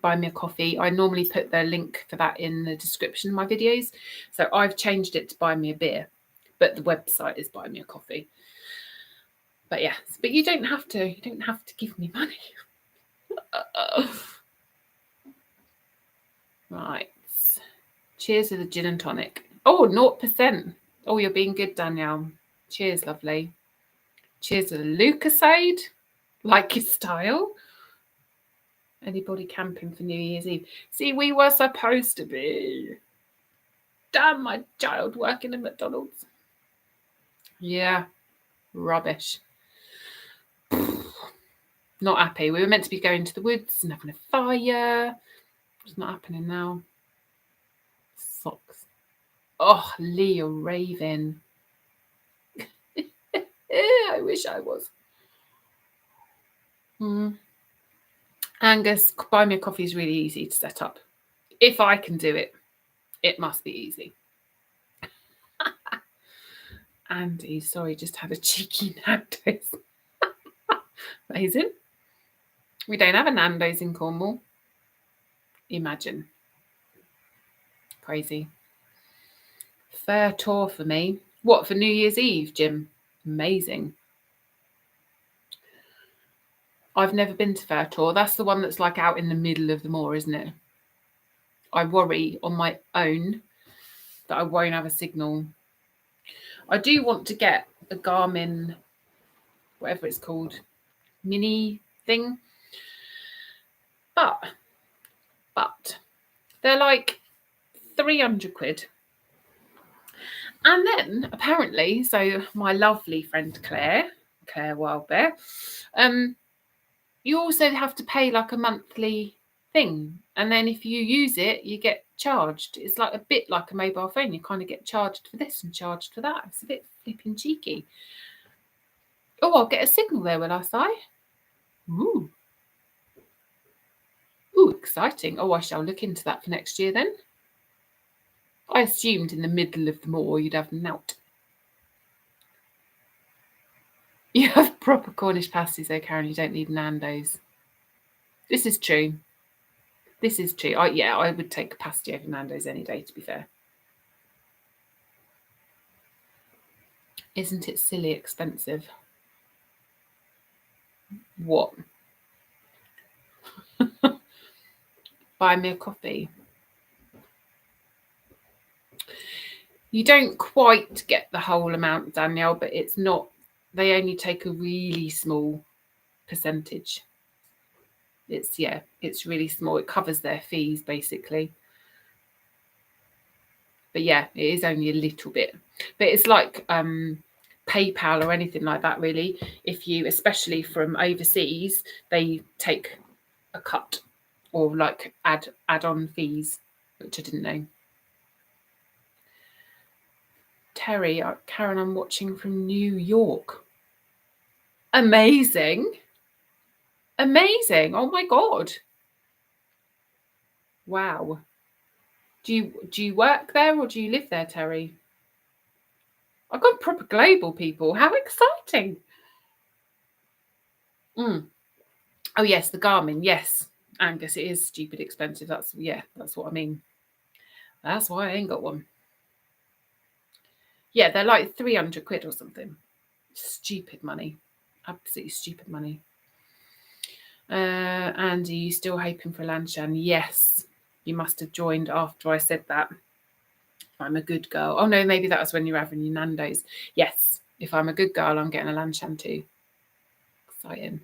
Buy Me a Coffee. I normally put the link for that in the description of my videos. So I've changed it to Buy Me a Beer, but the website is Buy Me a Coffee. But yes, but you don't have to. You don't have to give me money. Right. Cheers to the gin and tonic. Oh, 0%. Oh, you're being good, Danielle. Cheers, lovely. Cheers to the Lucasade. Like your style. Anybody camping for New Year's Eve? See, we were supposed to be. Damn, my child working in McDonald's. Yeah, rubbish. Not happy. We were meant to be going to the woods and having a fire. It's not happening now. Socks. Oh, Lee, you're raving. I wish I was. Angus, Buy Me a Coffee is really easy to set up. If I can do it, it must be easy. Andy, sorry, just had a cheeky Nando's. Amazing. We don't have a Nando's in Cornwall. Imagine. Crazy. Fair tour for me. What, for New Year's Eve, Jim? Amazing. I've never been to Fair Tour. That's the one that's like out in the middle of the moor, isn't it? I worry on my own that I won't have a signal. I do want to get a Garmin, whatever it's called, mini thing. But they're like 300 quid. And then apparently, so my lovely friend Claire Wildbear, you also have to pay like a monthly thing. And then if you use it, you get charged. It's like a bit like a mobile phone. You kind of get charged for this and charged for that. It's a bit flipping cheeky. Oh, I'll get a signal there, will I, Si? Ooh. Ooh, exciting. Oh, I shall look into that for next year then. I assumed in the middle of the moor you'd have nout. You have proper Cornish pasties though, Karen. You don't need Nando's. This is true. This is true. I would take a pasty over Nando's any day, to be fair. Isn't it silly expensive? What? Buy Me a Coffee. You don't quite get the whole amount, Danielle, but it's not. They only take a really small percentage. It's really small. It covers their fees basically. But yeah, it is only a little bit. But it's like PayPal or anything like that, really. If you, especially from overseas, they take a cut or like add-on fees, which I didn't know. Terry, Karen, I'm watching from New York. Amazing. Amazing. Oh my God. Wow. Do you work there or do you live there, Terry? I've got proper global people. How exciting. Oh yes, the Garmin. Yes, Angus, it is stupid expensive. That's what I mean. That's why I ain't got one. Yeah, they're like 300 quid or something. Stupid money. Absolutely stupid money. Andy, you still hoping for Lanshan? Yes. You must have joined after I said that. I'm a good girl. Oh no, maybe that was when you were having your Nando's. Yes. If I'm a good girl, I'm getting a Lanshan too. Exciting.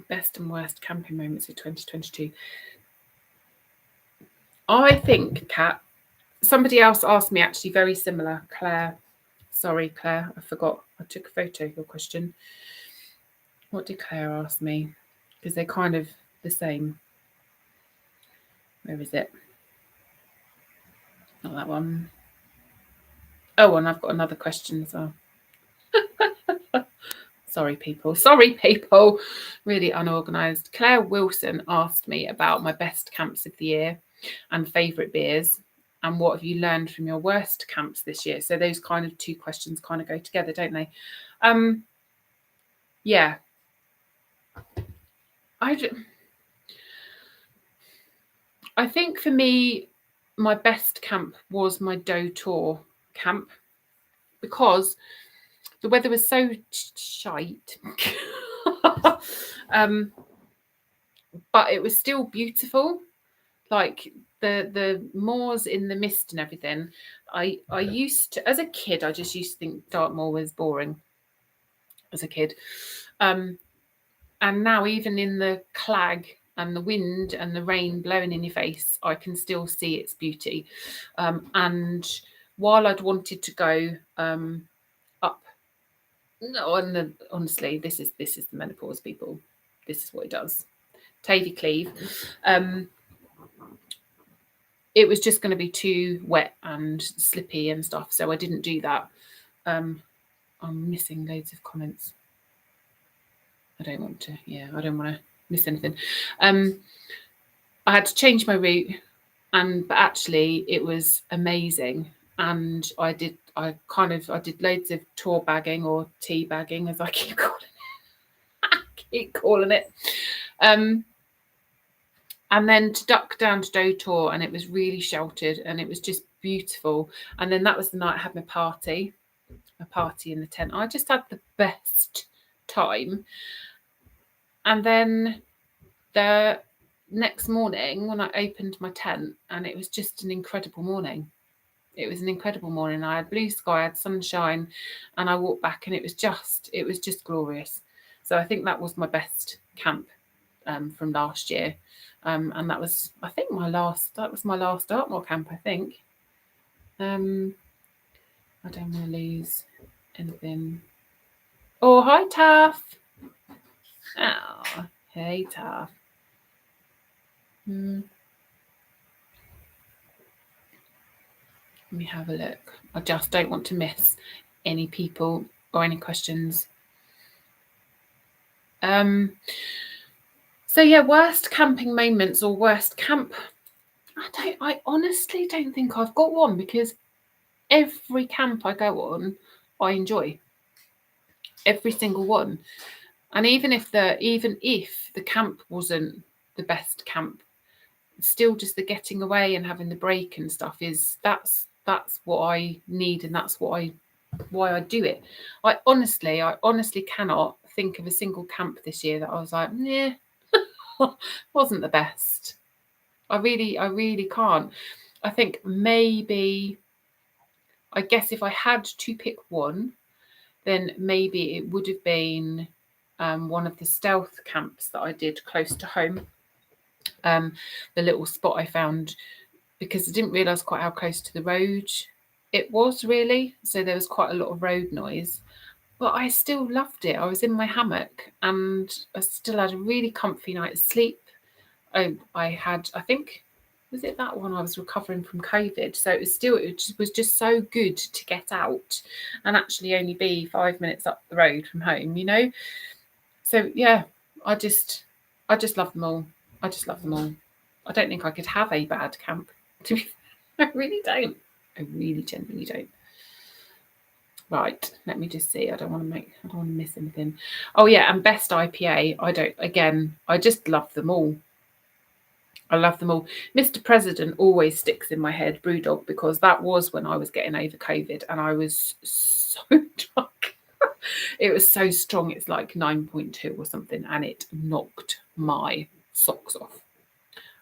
Best and worst camping moments of 2022. I think, Kat, somebody else asked me actually very similar. Claire. Sorry, Claire. I forgot. I took a photo of your question. What did Claire ask me? Because they're kind of the same. Where is it? Not that one. Oh, and I've got another question as well. Sorry, people. Really unorganised. Claire Wilson asked me about my best camps of the year and favourite beers, and what have you learned from your worst camps this year? So those kind of two questions kind of go together, don't they? Yeah. I think for me, my best camp was my Doe Tour camp, because the weather was so shite. But it was still beautiful. Like the moors in the mist and everything. I used to, as a kid, I just used to think Dartmoor was boring as a kid. And now, even in the clag and the wind and the rain blowing in your face, I can still see its beauty. And while I'd wanted to go up, no, and honestly, this is the menopause, people. This is what it does. Tavy Cleave. It was just going to be too wet and slippy and stuff, so I didn't do that. I'm missing loads of comments. I don't want to miss anything. I had to change my route, but actually it was amazing. And I did loads of tour bagging, or tea bagging, as I keep calling it. And then to duck down to Doe Tour, and it was really sheltered and it was just beautiful. And then that was the night I had my party in the tent. I just had the best time. And then the next morning, when I opened my tent, and it was just an incredible morning. It was an incredible morning. I had blue sky, I had sunshine, and I walked back, and it was just glorious. So I think that was my best camp from last year. And that was, I think, my last Dartmoor camp, I think. I don't want to lose anything. Oh, hi, Taff. Oh, hey, Taff. Let me have a look. I just don't want to miss any people or any questions. So yeah, worst camping moments or worst camp. I honestly don't think I've got one, because every camp I go on, I enjoy. Every single one. And even if the camp wasn't the best camp, still just the getting away and having the break and stuff that's what I need, and that's why I do it. I honestly cannot think of a single camp this year that I was like, yeah, wasn't the best. I really can't. I think maybe, I guess if I had to pick one, then maybe it would have been one of the stealth camps that I did close to home. The little spot I found, because I didn't realise quite how close to the road it was, really. So there was quite a lot of road noise. But I still loved it. I was in my hammock and I still had a really comfy night's sleep. I think, was it that one? I was recovering from COVID. So it was just so good to get out and actually only be 5 minutes up the road from home, So yeah, I just love them all. I just love them all. I don't think I could have a bad camp. To be fair, I really don't. I really genuinely don't. Right, let me just see. I don't want to miss anything. Oh yeah, and best IPA. I just love them all. I love them all. Mr. President always sticks in my head, Brewdog, because that was when I was getting over COVID and I was so drunk. It was so strong. It's like 9.2 or something, and it knocked my socks off.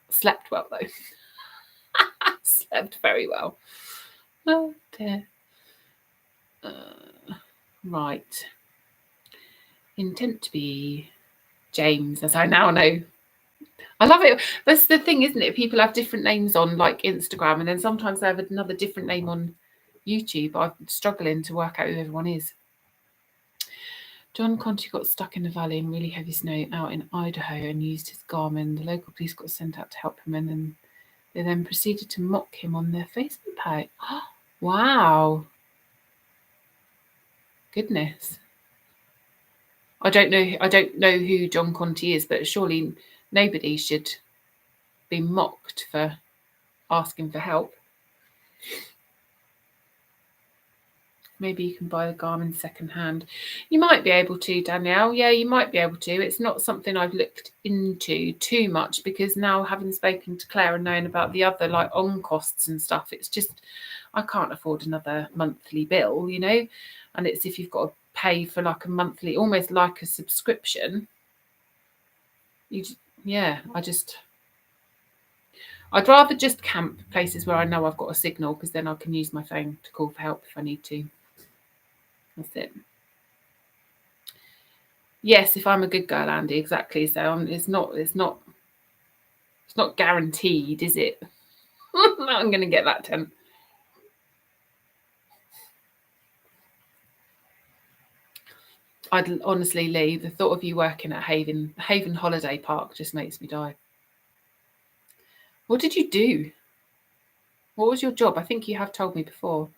Slept well though. Slept very well. Oh dear. Right. Intent to be James, as I now know. I love it. That's the thing, isn't it? People have different names on like Instagram, and then sometimes they have another different name on YouTube. I'm struggling to work out who everyone is. John Conte got stuck in the valley in really heavy snow out in Idaho and used his Garmin. The local police got sent out to help him, and then they then proceeded to mock him on their Facebook page. Wow. Goodness. I don't know who John Conti is, but surely nobody should be mocked for asking for help. Maybe you can buy the Garmin second hand. You might be able to, Danielle. Yeah, you might be able to. It's not something I've looked into too much, because now, having spoken to Claire and known about the other like on costs and stuff, it's just I can't afford another monthly bill, you know. And it's if you've got to pay for like a monthly, almost like a subscription. I'd rather just camp places where I know I've got a signal, because then I can use my phone to call for help if I need to. That's it. Yes, if I'm a good girl, Andy, exactly. So it's not guaranteed, is it? I'm going to get that tent. I'd honestly, Lee, the thought of you working at Haven Holiday Park just makes me die. What did you do? What was your job? I think you have told me before,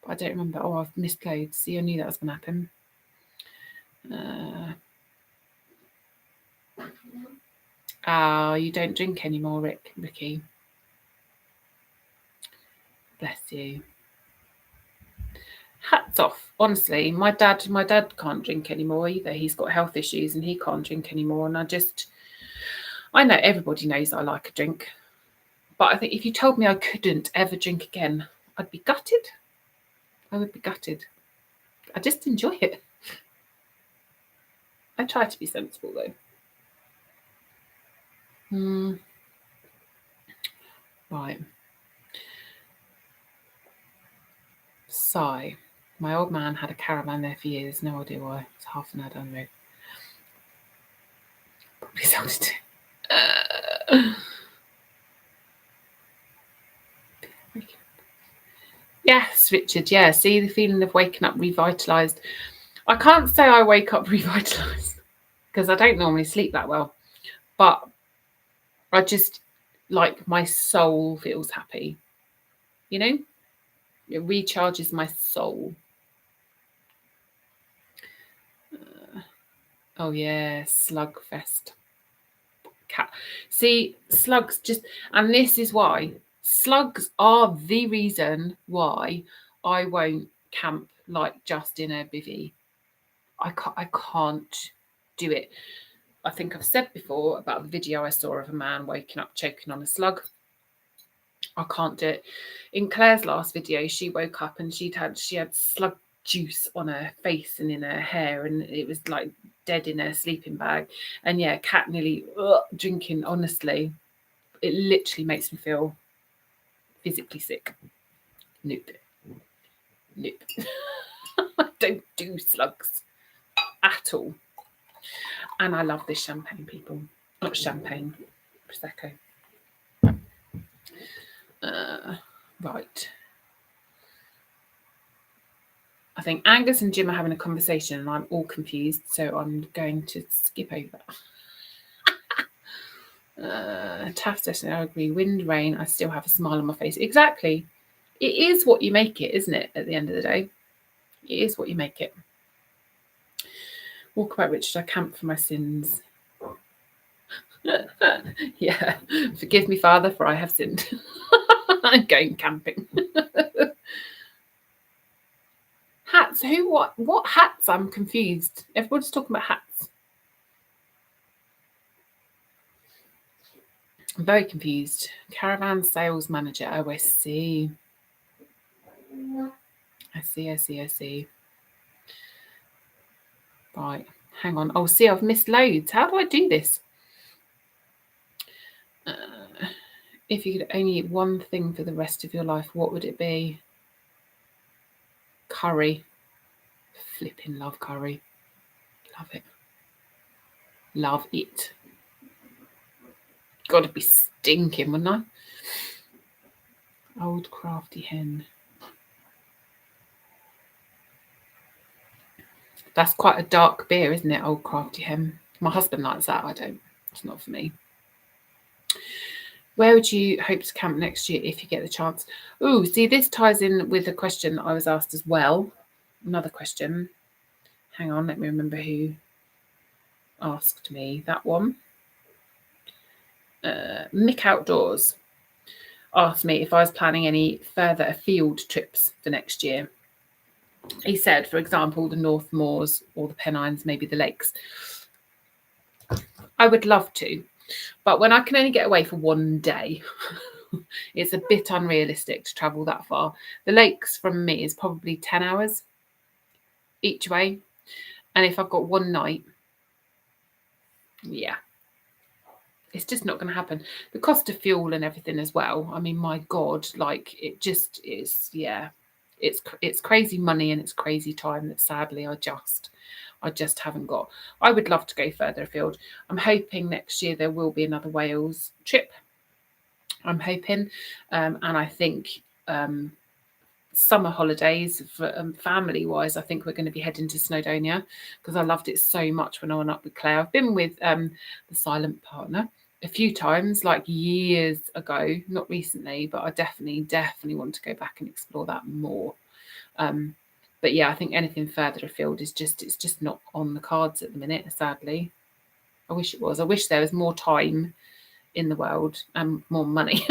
but I don't remember. Oh, I've missed loads. See, I knew that was going to happen. You don't drink anymore, Ricky. Bless you. Hats off, honestly. My dad can't drink anymore either. He's got health issues and he can't drink anymore. And I know everybody knows I like a drink, but I think if you told me I couldn't ever drink again, I'd be gutted. I would be gutted. I just enjoy it. I try to be sensible though. Right. Sigh. My old man had a caravan there for years. No idea why. It's half an hour down the road. Probably sold it. Yes, Richard. Yeah. See the feeling of waking up revitalised. I can't say I wake up revitalised because I don't normally sleep that well. But I just like my soul feels happy. You know? It recharges my soul. Oh yeah, Slugfest. See, slugs just, and this is why slugs are the reason why I won't camp like just in a bivvy. I can't do it. I think I've said before about the video I saw of a man waking up choking on a slug. I can't do it. In Claire's last video, she woke up and she had slug juice on her face and in her hair, and it was like dead in her sleeping bag. And yeah, Cat nearly drinking. Honestly, it literally makes me feel physically sick. Nope. I don't do slugs at all. And I love this champagne, people. Not champagne, Prosecco. Right. I think Angus and Jim are having a conversation and I'm all confused, so I'm going to skip over that. Tough session, I agree. Wind, rain, I still have a smile on my face. Exactly. It is what you make it, isn't it, at the end of the day? It is what you make it. Walk about, Richard, I camp for my sins. Yeah. Forgive me, Father, for I have sinned. I'm going camping. Hats? Who? What hats? I'm confused. Everybody's talking about hats. I'm very confused. Caravan sales manager. Oh, I see. I see. Right. Hang on. Oh, see, I've missed loads. How do I do this? If you could only eat one thing for the rest of your life, what would it be? Curry. Flipping love curry. Love it. Love it. Got to be stinking, wouldn't I? Old crafty hen. That's quite a dark beer, isn't it? Old crafty hen. My husband likes that. I don't. It's not for me. Where would you hope to camp next year if you get the chance? Oh, see, this ties in with a question I was asked as well. Another question. Hang on, let me remember who. asked me that one. Mick Outdoors asked me if I was planning any further afield trips for next year. He said, for example, the North Moors or the Pennines, maybe the lakes. I would love to, but when I can only get away for one day, it's a bit unrealistic to travel that far. The lakes from me is probably 10 hours each way. And if I've got one night, yeah, it's just not going to happen. The cost of fuel and everything as well. I mean, my God, like it just is, yeah, it's crazy money and it's crazy time that sadly I just haven't got. I would love to go further afield. I'm hoping next year there will be another Wales trip. I'm hoping, and I think summer holidays for family wise, I think we're going to be heading to Snowdonia because I loved it so much when I went up with Claire. I've been with the silent partner a few times, like years ago, not recently, but I definitely want to go back and explore that more. But yeah, I think anything further afield is it's just not on the cards at the minute, sadly. I wish it was. I wish there was more time in the world and more money.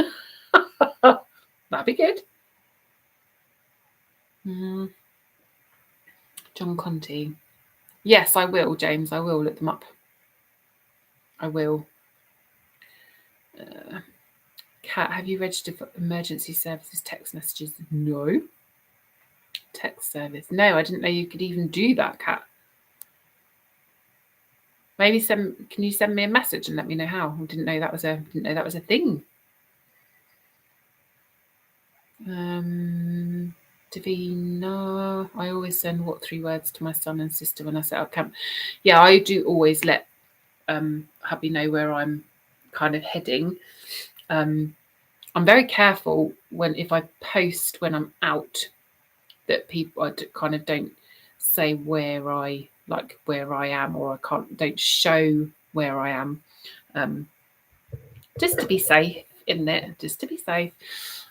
That'd be good. John Conti. Yes, I will, James. I will look them up. I will. Kat, have you registered for emergency services text messages? No. Text service. No, I didn't know you could even do that, Kat. Maybe can you send me a message and let me know how? I didn't know that was a thing. Davina, I always send what 3 words to my son and sister when I set up camp. Yeah, I do always let hubby know where I'm kind of heading. I'm very careful if I post when I'm out that I kind of don't say where I am, or don't show where I am, just to be safe, isn't it? Just to be safe.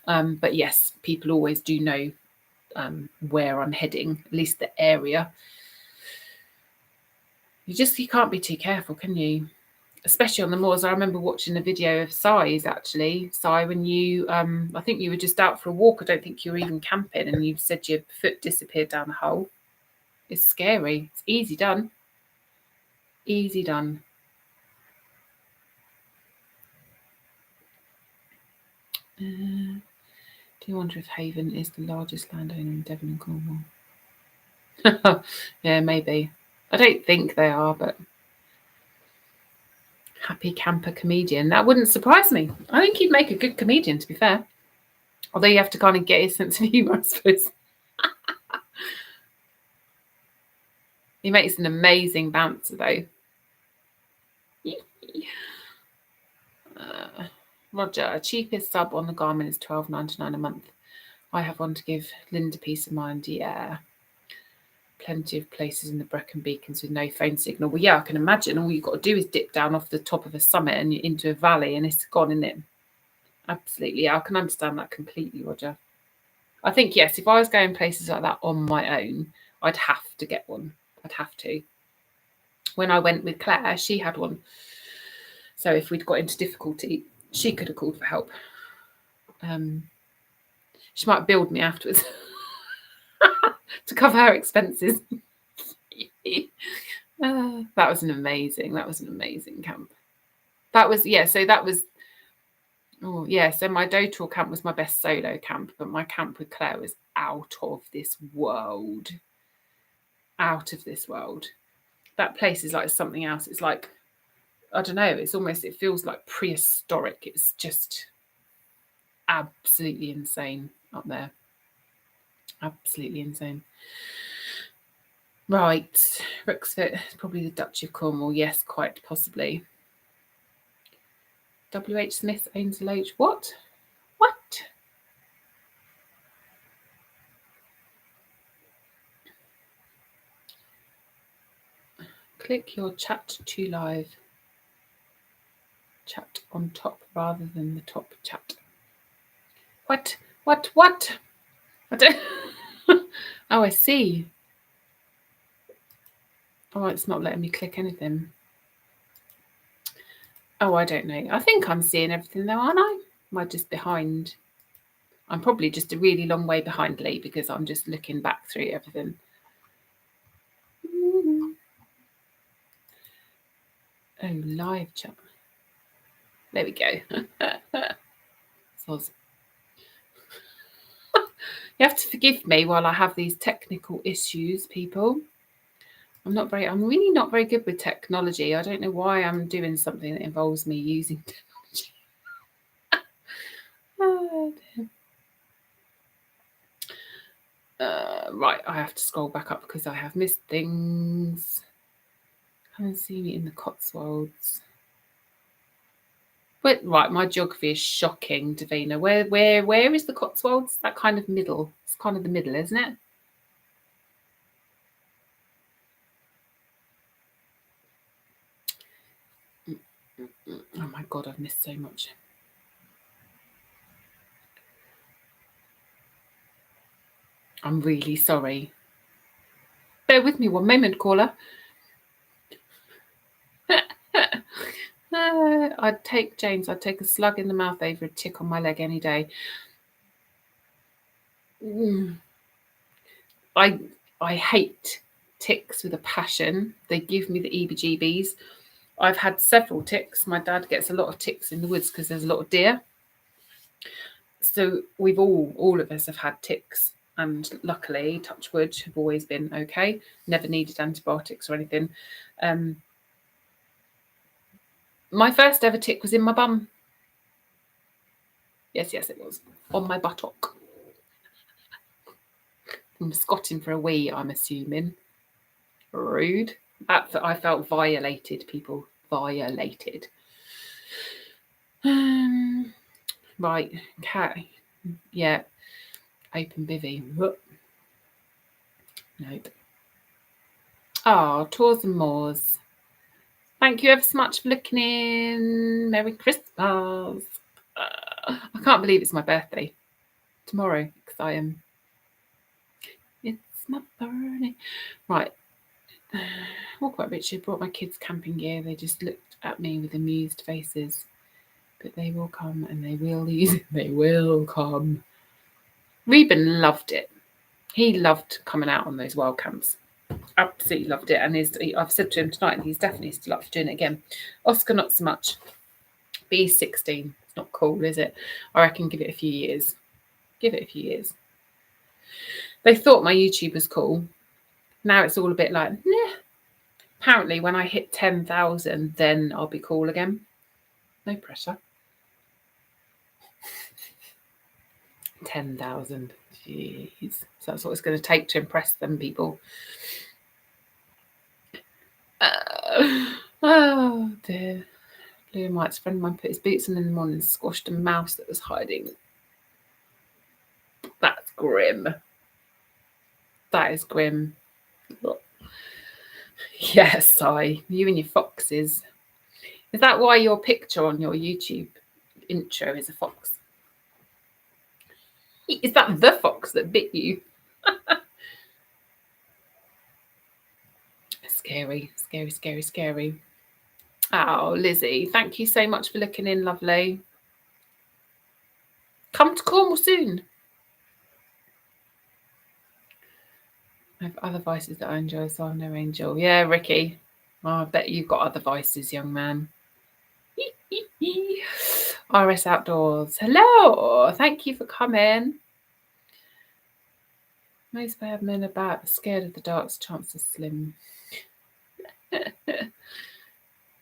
But yes, people always do know where I'm heading, at least the area. You can't be too careful, can you? Especially on the moors. I remember watching a video of Si's actually. Si, when you, I think you were just out for a walk. I don't think you were even camping, and you said your foot disappeared down a hole. It's scary. It's easy done. Easy done. Do you wonder if Haven is the largest landowner in Devon and Cornwall? Yeah, maybe. I don't think they are, but happy camper comedian. That wouldn't surprise me. I think he'd make a good comedian, to be fair. Although you have to kind of get his sense of humour, I suppose. He makes an amazing bouncer, though. Roger, cheapest sub on the Garmin is $12.99 a month. I have one to give Linda peace of mind. Yeah. Plenty of places in the Brecon Beacons with no phone signal. Well, yeah, I can imagine. All you've got to do is dip down off the top of a summit and into a valley, and it's gone, isn't it? Absolutely. Yeah, I can understand that completely, Roger. I think, yes, if I was going places like that on my own, I'd have to get one. I'd have to. When I went with Claire, she had one. So if we'd got into difficulty, she could have called for help. She might build me afterwards to cover her expenses. That was an amazing camp. So my Dotor camp was my best solo camp, but my camp with Claire was out of this world. Out of this world. That place is like something else. It's like, I don't know, it feels like prehistoric. It's just absolutely insane up there. Absolutely insane. Right, Rexford, probably the Duchy of Cornwall. Yes, quite possibly. W.H. Smith owns Loach. What? Click your chat to live. Chat on top rather than the top chat. What? I don't. Oh, I see. Oh, it's not letting me click anything. Oh, I don't know. I think I'm seeing everything though, aren't I? Am I just behind? I'm probably just a really long way behind Lee because I'm just looking back through everything. Oh, live chat. There we go. Soz. You have to forgive me while I have these technical issues, people. I'm really not very good with technology. I don't know why I'm doing something that involves me using technology. Right, I have to scroll back up because I have missed things. Come and see me in the Cotswolds. But right, my geography is shocking, Davina. Where is the Cotswolds? That kind of middle. It's kind of the middle, isn't it? Oh my god, I've missed so much. I'm really sorry. Bear with me one moment, caller. I'd take a slug in the mouth over a tick on my leg any day. I hate ticks with a passion. They give me the EBGBs. I've had several ticks. My dad gets a lot of ticks in the woods because there's a lot of deer. So we've all of us have had ticks, and luckily, touch wood, have always been okay. Never needed antibiotics or anything. My first ever tick was in my bum. Yes, it was on my buttock. I'm squatting for a wee, I'm assuming. Rude. I felt violated, people. Violated. Right, cat. Yeah. Open bivvy. Nope. Oh, Tours and Moors. Thank you ever so much for looking in. Merry Christmas. I can't believe it's my birthday tomorrow because I am. It's my birthday. Right. Walk about Richard. Brought my kids camping gear. They just looked at me with amused faces. But they will come and they will leave. They will come. Reuben loved it. He loved coming out on those wild camps. Absolutely loved it. And I've said to him tonight, and he's definitely still up for doing it again. Oscar, not so much. But he's 16. It's not cool, is it? I reckon give it a few years. Give it a few years. They thought my YouTube was cool. Now it's all a bit like, nah. Apparently, when I hit 10,000, then I'll be cool again. No pressure. 10,000. Jeez. So that's what it's going to take to impress them people. Oh, dear. Blue and white's friend of mine put his boots on in the morning and squashed a mouse that was hiding. That's grim. That is grim. Yes, you and your foxes. Is that why your picture on your YouTube intro is a fox? Is that the fox that bit you? Scary, scary, scary, scary. Oh, Lizzie, thank you so much for looking in, lovely. Come to Cornwall soon. I have other vices that I enjoy, so I'm no angel. Yeah, Ricky. Oh, I bet you've got other vices, young man. RS Outdoors. Hello. Thank you for coming. Most bad men are bad, scared of the dark's chances slim.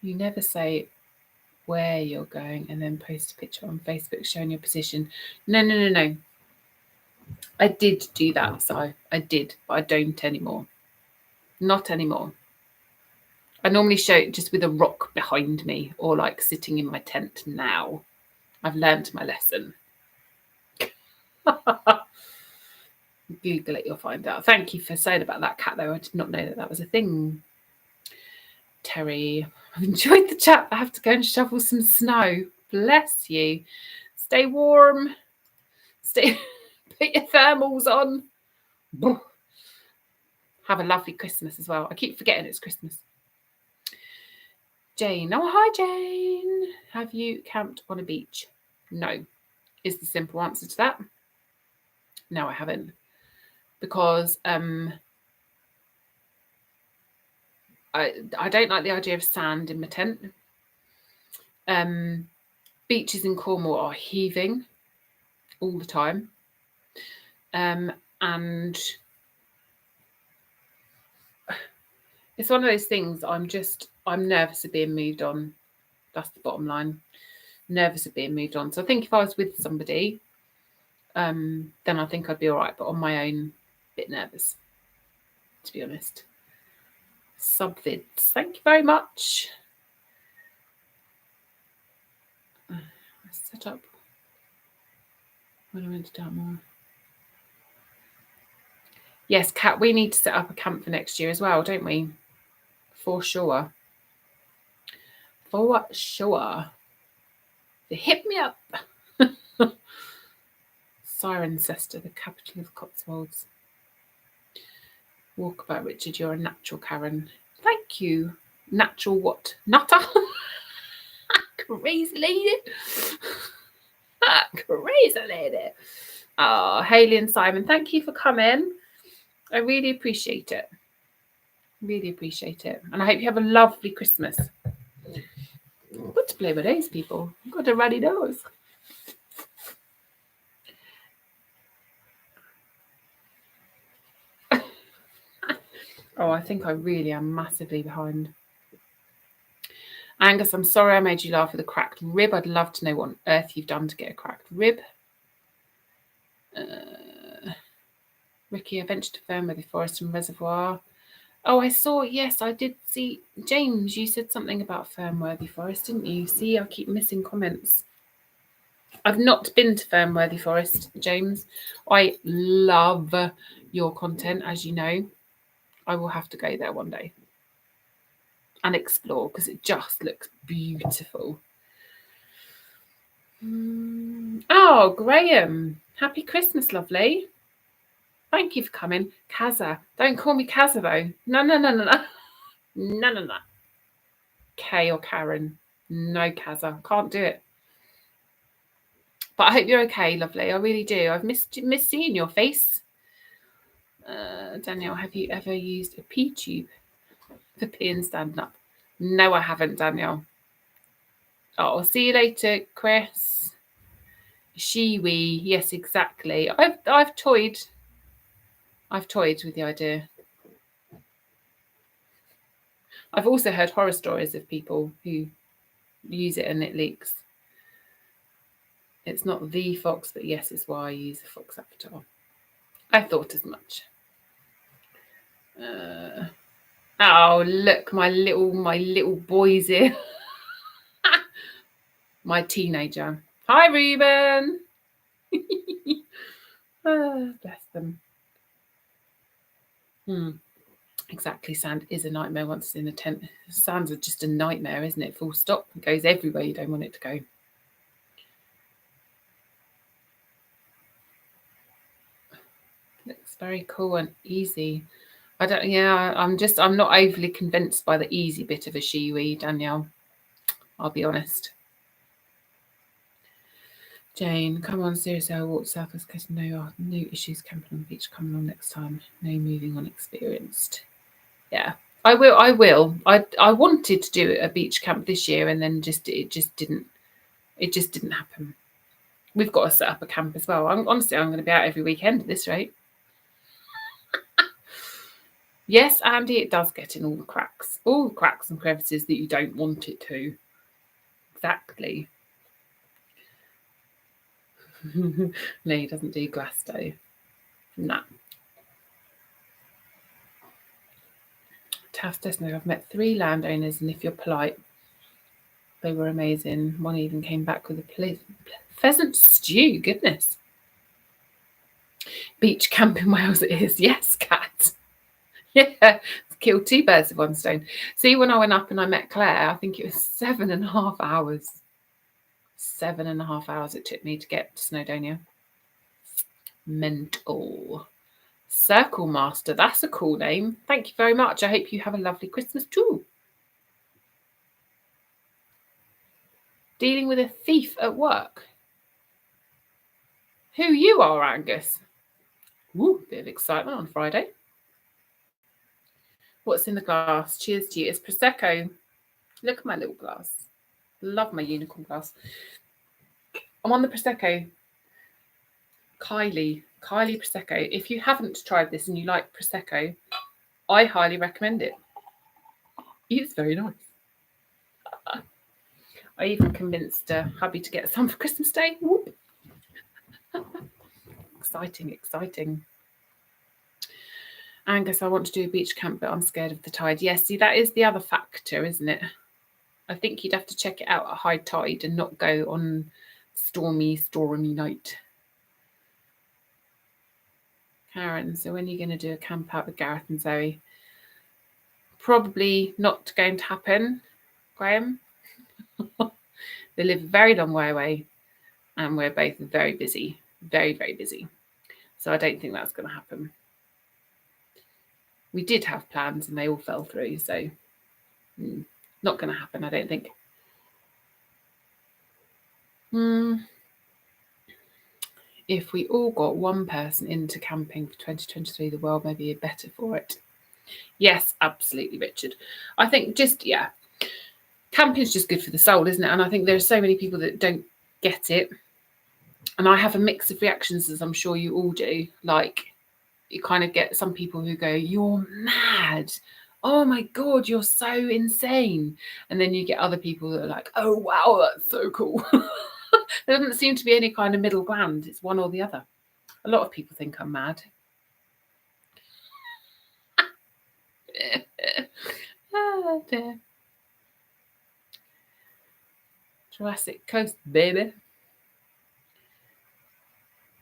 You never say where you're going and then post a picture on Facebook showing your position. No. I did do that, so I did, but I don't anymore. Not anymore. I normally show it just with a rock behind me or like sitting in my tent now. I've learned my lesson. Google it, you'll find out. Thank you for saying about that cat, though. I did not know that was a thing. Terry, I've enjoyed the chat. I have to go and shovel some snow. Bless you. Stay warm. Put your thermals on. Have a lovely Christmas as well. I keep forgetting it's Christmas. Jane. Oh, hi, Jane. Have you camped on a beach? No, is the simple answer to that. No, I haven't. Because I don't like the idea of sand in my tent. Beaches in Cornwall are heaving all the time. And it's one of those things I'm nervous of being moved on. That's the bottom line. Nervous of being moved on. So I think if I was with somebody, then I think I'd be all right. But on my own, a bit nervous, to be honest. Subvids. Thank you very much. Set up. When I went to Dartmoor. Yes, Kat, we need to set up a camp for next year as well, don't we? For sure. For sure. Hit me up. Cirencester, the capital of Cotswolds. Walkabout Richard, you're a natural, Karen. Thank you. Natural what? Nutter? Crazy lady. Crazy lady. Oh, Hayley and Simon, thank you for coming. I really appreciate it. Really appreciate it. And I hope you have a lovely Christmas. Good to play with those people. You've got a runny nose. Oh, I think I really am massively behind. Angus, I'm sorry I made you laugh with a cracked rib. I'd love to know what on earth you've done to get a cracked rib. Ricky, I ventured to Fernworthy Forest and Reservoir. Oh, I saw, yes, I did see. James, you said something about Fernworthy Forest, didn't you? See, I keep missing comments. I've not been to Fernworthy Forest, James. I love your content, as you know. I will have to go there one day and explore because it just looks beautiful. Oh, Graham. Happy Christmas, lovely. Thank you for coming. Kaza. Don't call me Kaza, though. No. No. Kay or Karen. No, Kaza. Can't do it. But I hope you're okay, lovely. I really do. I've missed seeing your face. Danielle, have you ever used a pea tube for peeing standing up? No, I haven't, Danielle. Oh, I'll see you later, Chris. She-we. Yes, exactly. I've toyed with the idea. I've also heard horror stories of people who use it and it leaks. It's not the fox, but yes, it's why I use the fox avatar. I thought as much. Oh, look, my little boy's here. My teenager. Hi, Reuben. Bless them. Exactly. Sand is a nightmare once it's in a tent. Sand's just a nightmare, isn't it? Full stop. It goes everywhere you don't want it to go. Looks very cool and easy. I'm not overly convinced by the easy bit of a she-we, Danielle. I'll be honest. Jane, come on, seriously, I'll walk south west coast. No issues camping on the beach. Come along next time. No moving on experienced. Yeah, I will. I wanted to do a beach camp this year, and then it just didn't happen. We've got to set up a camp as well. I'm going to be out every weekend at this rate. Yes, Andy, it does get in all the cracks and crevices that you don't want it to. Exactly. No, he doesn't do Glasto. Nah. Taft Desno, I've met 3 landowners, and if you're polite, they were amazing. One even came back with a pheasant stew. Goodness. Beach camp in Wales it is. Yes, Kat. Yeah, killed 2 birds with one stone. See, when I went up and I met Claire, I think it was 7.5 hours. 7.5 hours it took me to get to Snowdonia. Mental. Circle Master, that's a cool name. Thank you very much. I hope you have a lovely Christmas too. Dealing with a thief at work. Who you are, Angus? Ooh, bit of excitement on Friday. What's in the glass? Cheers to you. It's Prosecco. Look at my little glass. Love my unicorn glass. I'm on the Prosecco. Kylie Prosecco. If you haven't tried this and you like Prosecco, I highly recommend it. It's very nice. I even convinced hubby to get some for Christmas Day. Whoop. Exciting. Angus, I want to do a beach camp, but I'm scared of the tide. Yes, see, that is the other factor, isn't it? I think you'd have to check it out at high tide and not go on stormy night. Karen, so when are you going to do a camp out with Gareth and Zoe? Probably not going to happen, Graham. They live a very long way away and we're both very busy. Very, very busy. So I don't think that's going to happen. We did have plans and they all fell through. So not going to happen, I don't think. If we all got one person into camping for 2023, the world may be better for it. Yes, absolutely, Richard. I think camping is just good for the soul, isn't it? And I think there are so many people that don't get it. And I have a mix of reactions, as I'm sure you all do. Like, you kind of get some people who go, "You're mad. Oh my God, you're so insane." And then you get other people that are like, "Oh, wow, that's so cool." There doesn't seem to be any kind of middle ground. It's one or the other. A lot of people think I'm mad. Oh, dear. Jurassic Coast, baby.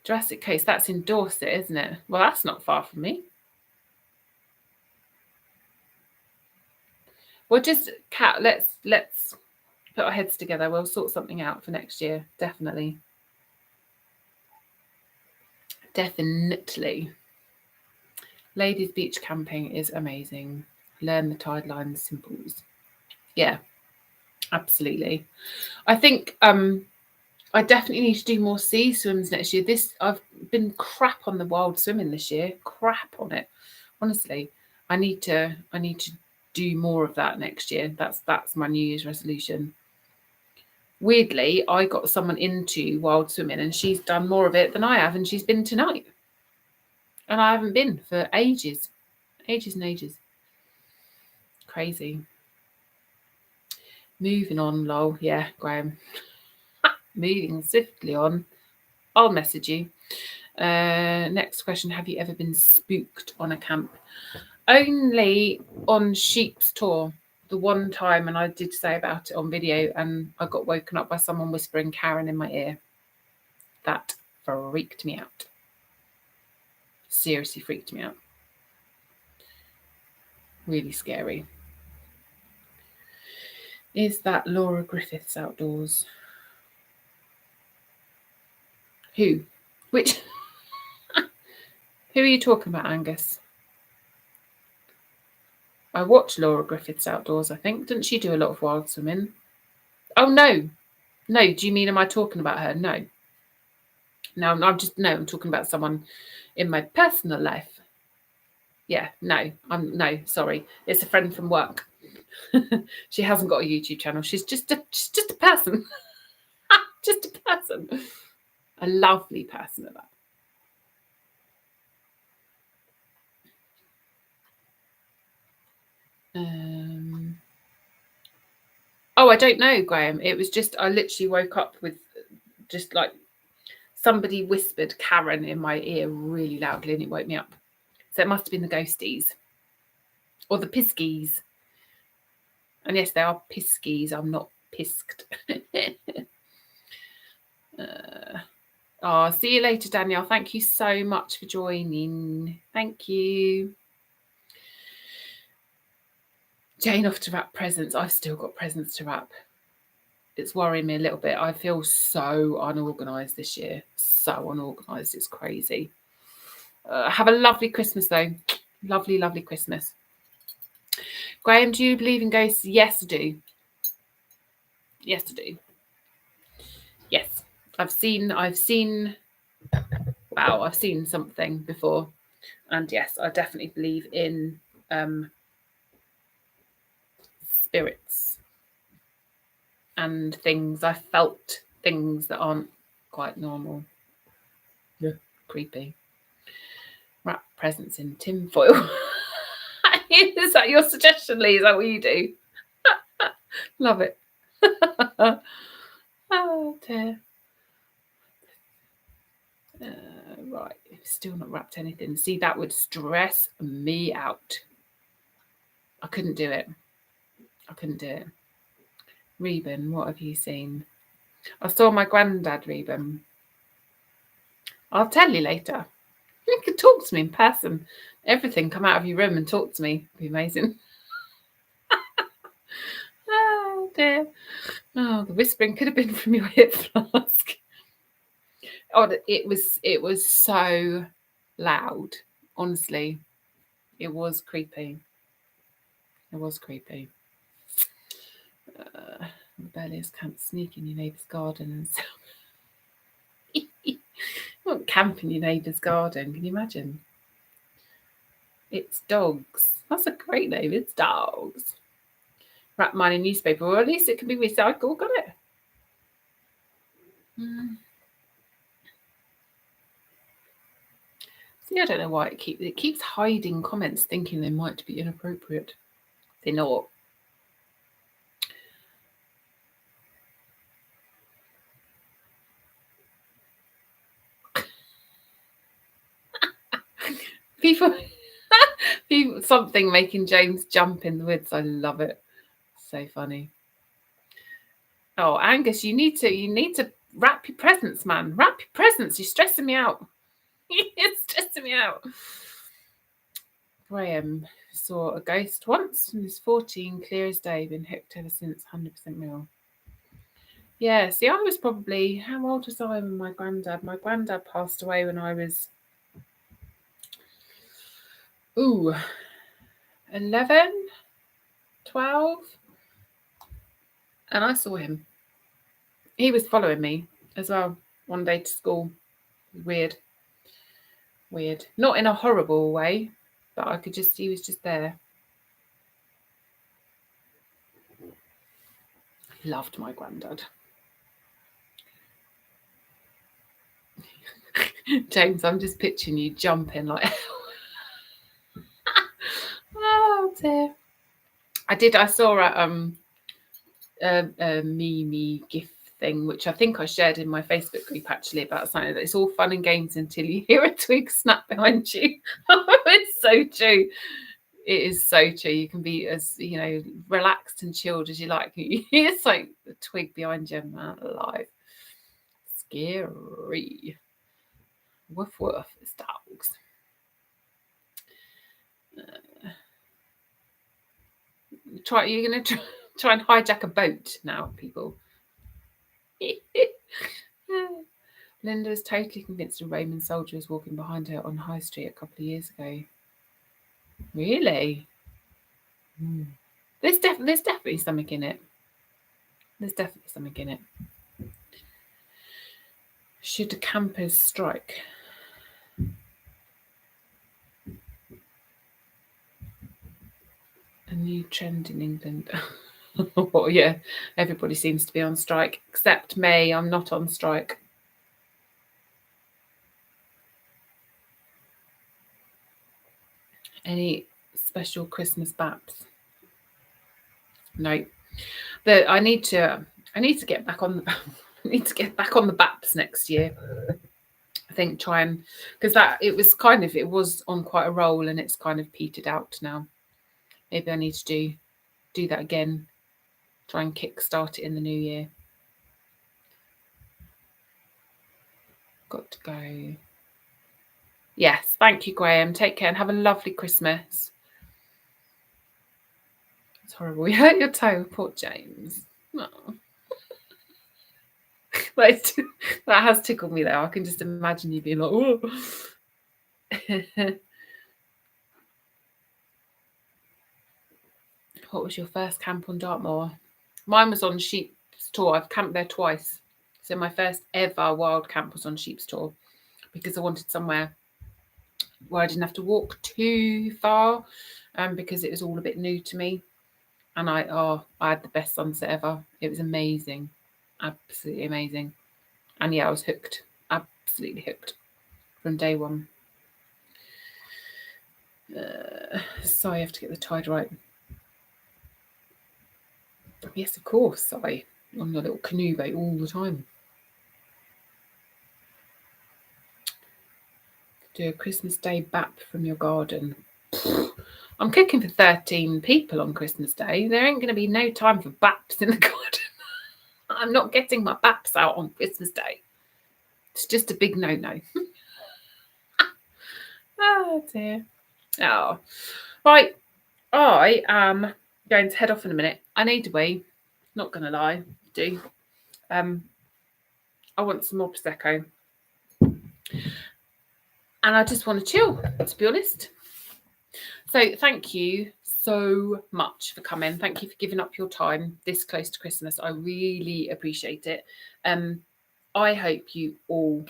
Jurassic Coast, that's in Dorset, isn't it? Well, that's not far from me. Well, just Kat, let's put our heads together. We'll sort something out for next year, definitely. Definitely. Ladies beach camping is amazing. Learn the tide line simples. Yeah, absolutely. I think I definitely need to do more sea swims next year. I've been crap on the wild swimming this year. Crap on it. Honestly, I need to do more of that next year. That's my New Year's resolution. Weirdly, I got someone into wild swimming and she's done more of it than I have, and she's been tonight. And I haven't been for ages. Ages and ages. Crazy. Moving on, lol. Yeah, Graham. Moving swiftly on. I'll message you. Next question. Have you ever been spooked on a camp? Only on Sheep's Tour. The one time, and I did say about it on video, and I got woken up by someone whispering Karen in my ear. That freaked me out. Seriously freaked me out. Really scary. Is that Laura Griffiths outdoors? Who? Which? Who are you talking about, Angus? I watched Laura Griffiths outdoors, I think. Didn't she do a lot of wild swimming? Oh, no. No, do you mean, am I talking about her? No. No, I'm talking about someone in my personal life. Yeah, no, sorry. It's a friend from work. She hasn't got a YouTube channel. She's just a person. Just a person. A lovely person at that. Oh, I don't know, Graham. It was just, I literally woke up with just like somebody whispered Karen in my ear really loudly and it woke me up. So it must have been the ghosties or the piskies. And yes, they are piskies. I'm not pisked. See you later, Danielle. Thank you so much for joining. Thank you. Jane off to wrap presents. I've still got presents to wrap. It's worrying me a little bit. I feel so unorganised this year. So unorganised. It's crazy. Have a lovely Christmas, though. Lovely, lovely Christmas. Graham, do you believe in ghosts? Yes, I do. Yes, I do. Yes, I've seen wow, I've seen something before. And yes, I definitely believe in spirits and things. I felt things that aren't quite normal. Yeah. Creepy. Wrap presents in tinfoil. Is that your suggestion, Lee? Is that what you do? Love it. Oh dear. Right, still not wrapped anything. See, that would stress me out. I couldn't do it. Reuben, what have you seen? I saw my granddad, Reuben. I'll tell you later. You could talk to me in person. Everything, come out of your room and talk to me. It'd be amazing. Oh dear. Oh, the whispering could have been from your hip flask. Oh, it was so loud. Honestly, it was creepy. It was creepy. Rebellious can't sneak in your neighbour's garden and you won't camp in your neighbour's garden. Can you imagine? It's dogs. That's a great name. It's dogs. Wrap mine in newspaper, or at least it can be recycled. Got it? See, I don't know why it keeps hiding comments, thinking they might be inappropriate. They're not. People, something making James jump in the woods. I love it. So funny. Oh, Angus, you need to wrap your presents, man. Wrap your presents. You're stressing me out. It's stressing me out. Graham saw a ghost once and was 14, clear as day, been hooked ever since, 100% real. Yeah, see, I was probably, how old was I when my granddad? My granddad passed away when I was, 11, 12. And I saw him. He was following me as well one day to school. Weird. Not in a horrible way, but he was just there. Loved my granddad. James, I'm just picturing you jumping like oh dear. I saw a meme gift thing, which I think I shared in my Facebook group actually, about something that it's all fun and games until you hear a twig snap behind you. It's so true. It is so true. You can be as, relaxed and chilled as you like. It's like the twig behind you, man, alive. Scary. Woof woof, it's dogs. You're going to try and hijack a boat now, people. Linda is totally convinced a Roman soldier was walking behind her on High Street a couple of years ago. Really? There's definitely something in it. Should the campers strike? A new trend in England. Well, yeah, everybody seems to be on strike except me. I'm not on strike. Any special Christmas baps? No. I need to get back on the I need to get back on the baps next year. I think try and, because it was on quite a roll and it's kind of petered out now. Maybe I need to do that again. Try and kickstart it in the new year. Got to go. Yes, thank you, Graham. Take care and have a lovely Christmas. It's horrible. You hurt your toe, poor James. Oh. That has tickled me though. I can just imagine you being like, oh. What was your first camp on Dartmoor? Mine was on Sheep's Tor. I've camped there twice. So my first ever wild camp was on Sheep's Tor, because I wanted somewhere where I didn't have to walk too far, because it was all a bit new to me. And I had the best sunset ever. It was amazing, absolutely amazing. And yeah, I was hooked, absolutely hooked from day one. Sorry, I have to get the tide right. Yes, of course, sorry. On your little canoe boat all the time. Do a Christmas Day bap from your garden. I'm cooking for 13 people on Christmas Day. There ain't going to be no time for baps in the garden. I'm not getting my baps out on Christmas Day. It's just a big no-no. Oh dear. Oh, right. I am going to head off in a minute. I need a wee. Not going to lie, do. I want some more Prosecco. And I just want to chill, to be honest. So thank you so much for coming. Thank you for giving up your time this close to Christmas. I really appreciate it. I hope you all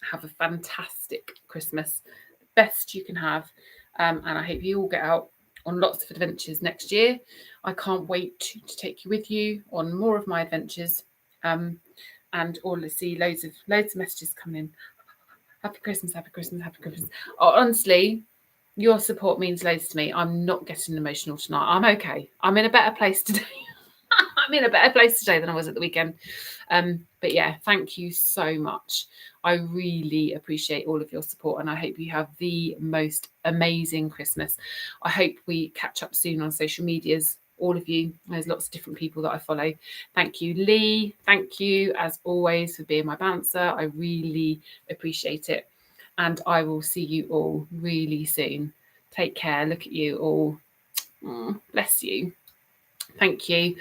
have a fantastic Christmas, the best you can have. And I hope you all get out on lots of adventures next year. I can't wait to take you with you on more of my adventures. And all to see loads of messages coming in. Happy Christmas, happy Christmas, happy Christmas. Oh, honestly, your support means loads to me. I'm not getting emotional tonight. I'm okay. I'm in a better place today. I'm in a better place today than I was at the weekend. But yeah, thank you so much. I really appreciate all of your support, and I hope you have the most amazing Christmas. I hope we catch up soon on social medias, all of you. There's lots of different people that I follow. Thank you, Lee. Thank you, as always, for being my bouncer. I really appreciate it. And I will see you all really soon. Take care. Look at you all. Bless you. Thank you.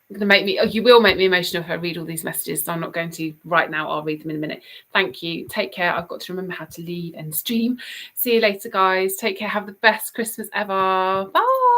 You will make me emotional if I read all these messages, so I'm not going to right now. I'll read them in a minute. Thank you. Take care. I've got to remember how to leave and stream. See you later, guys. Take care. Have the best Christmas ever. Bye.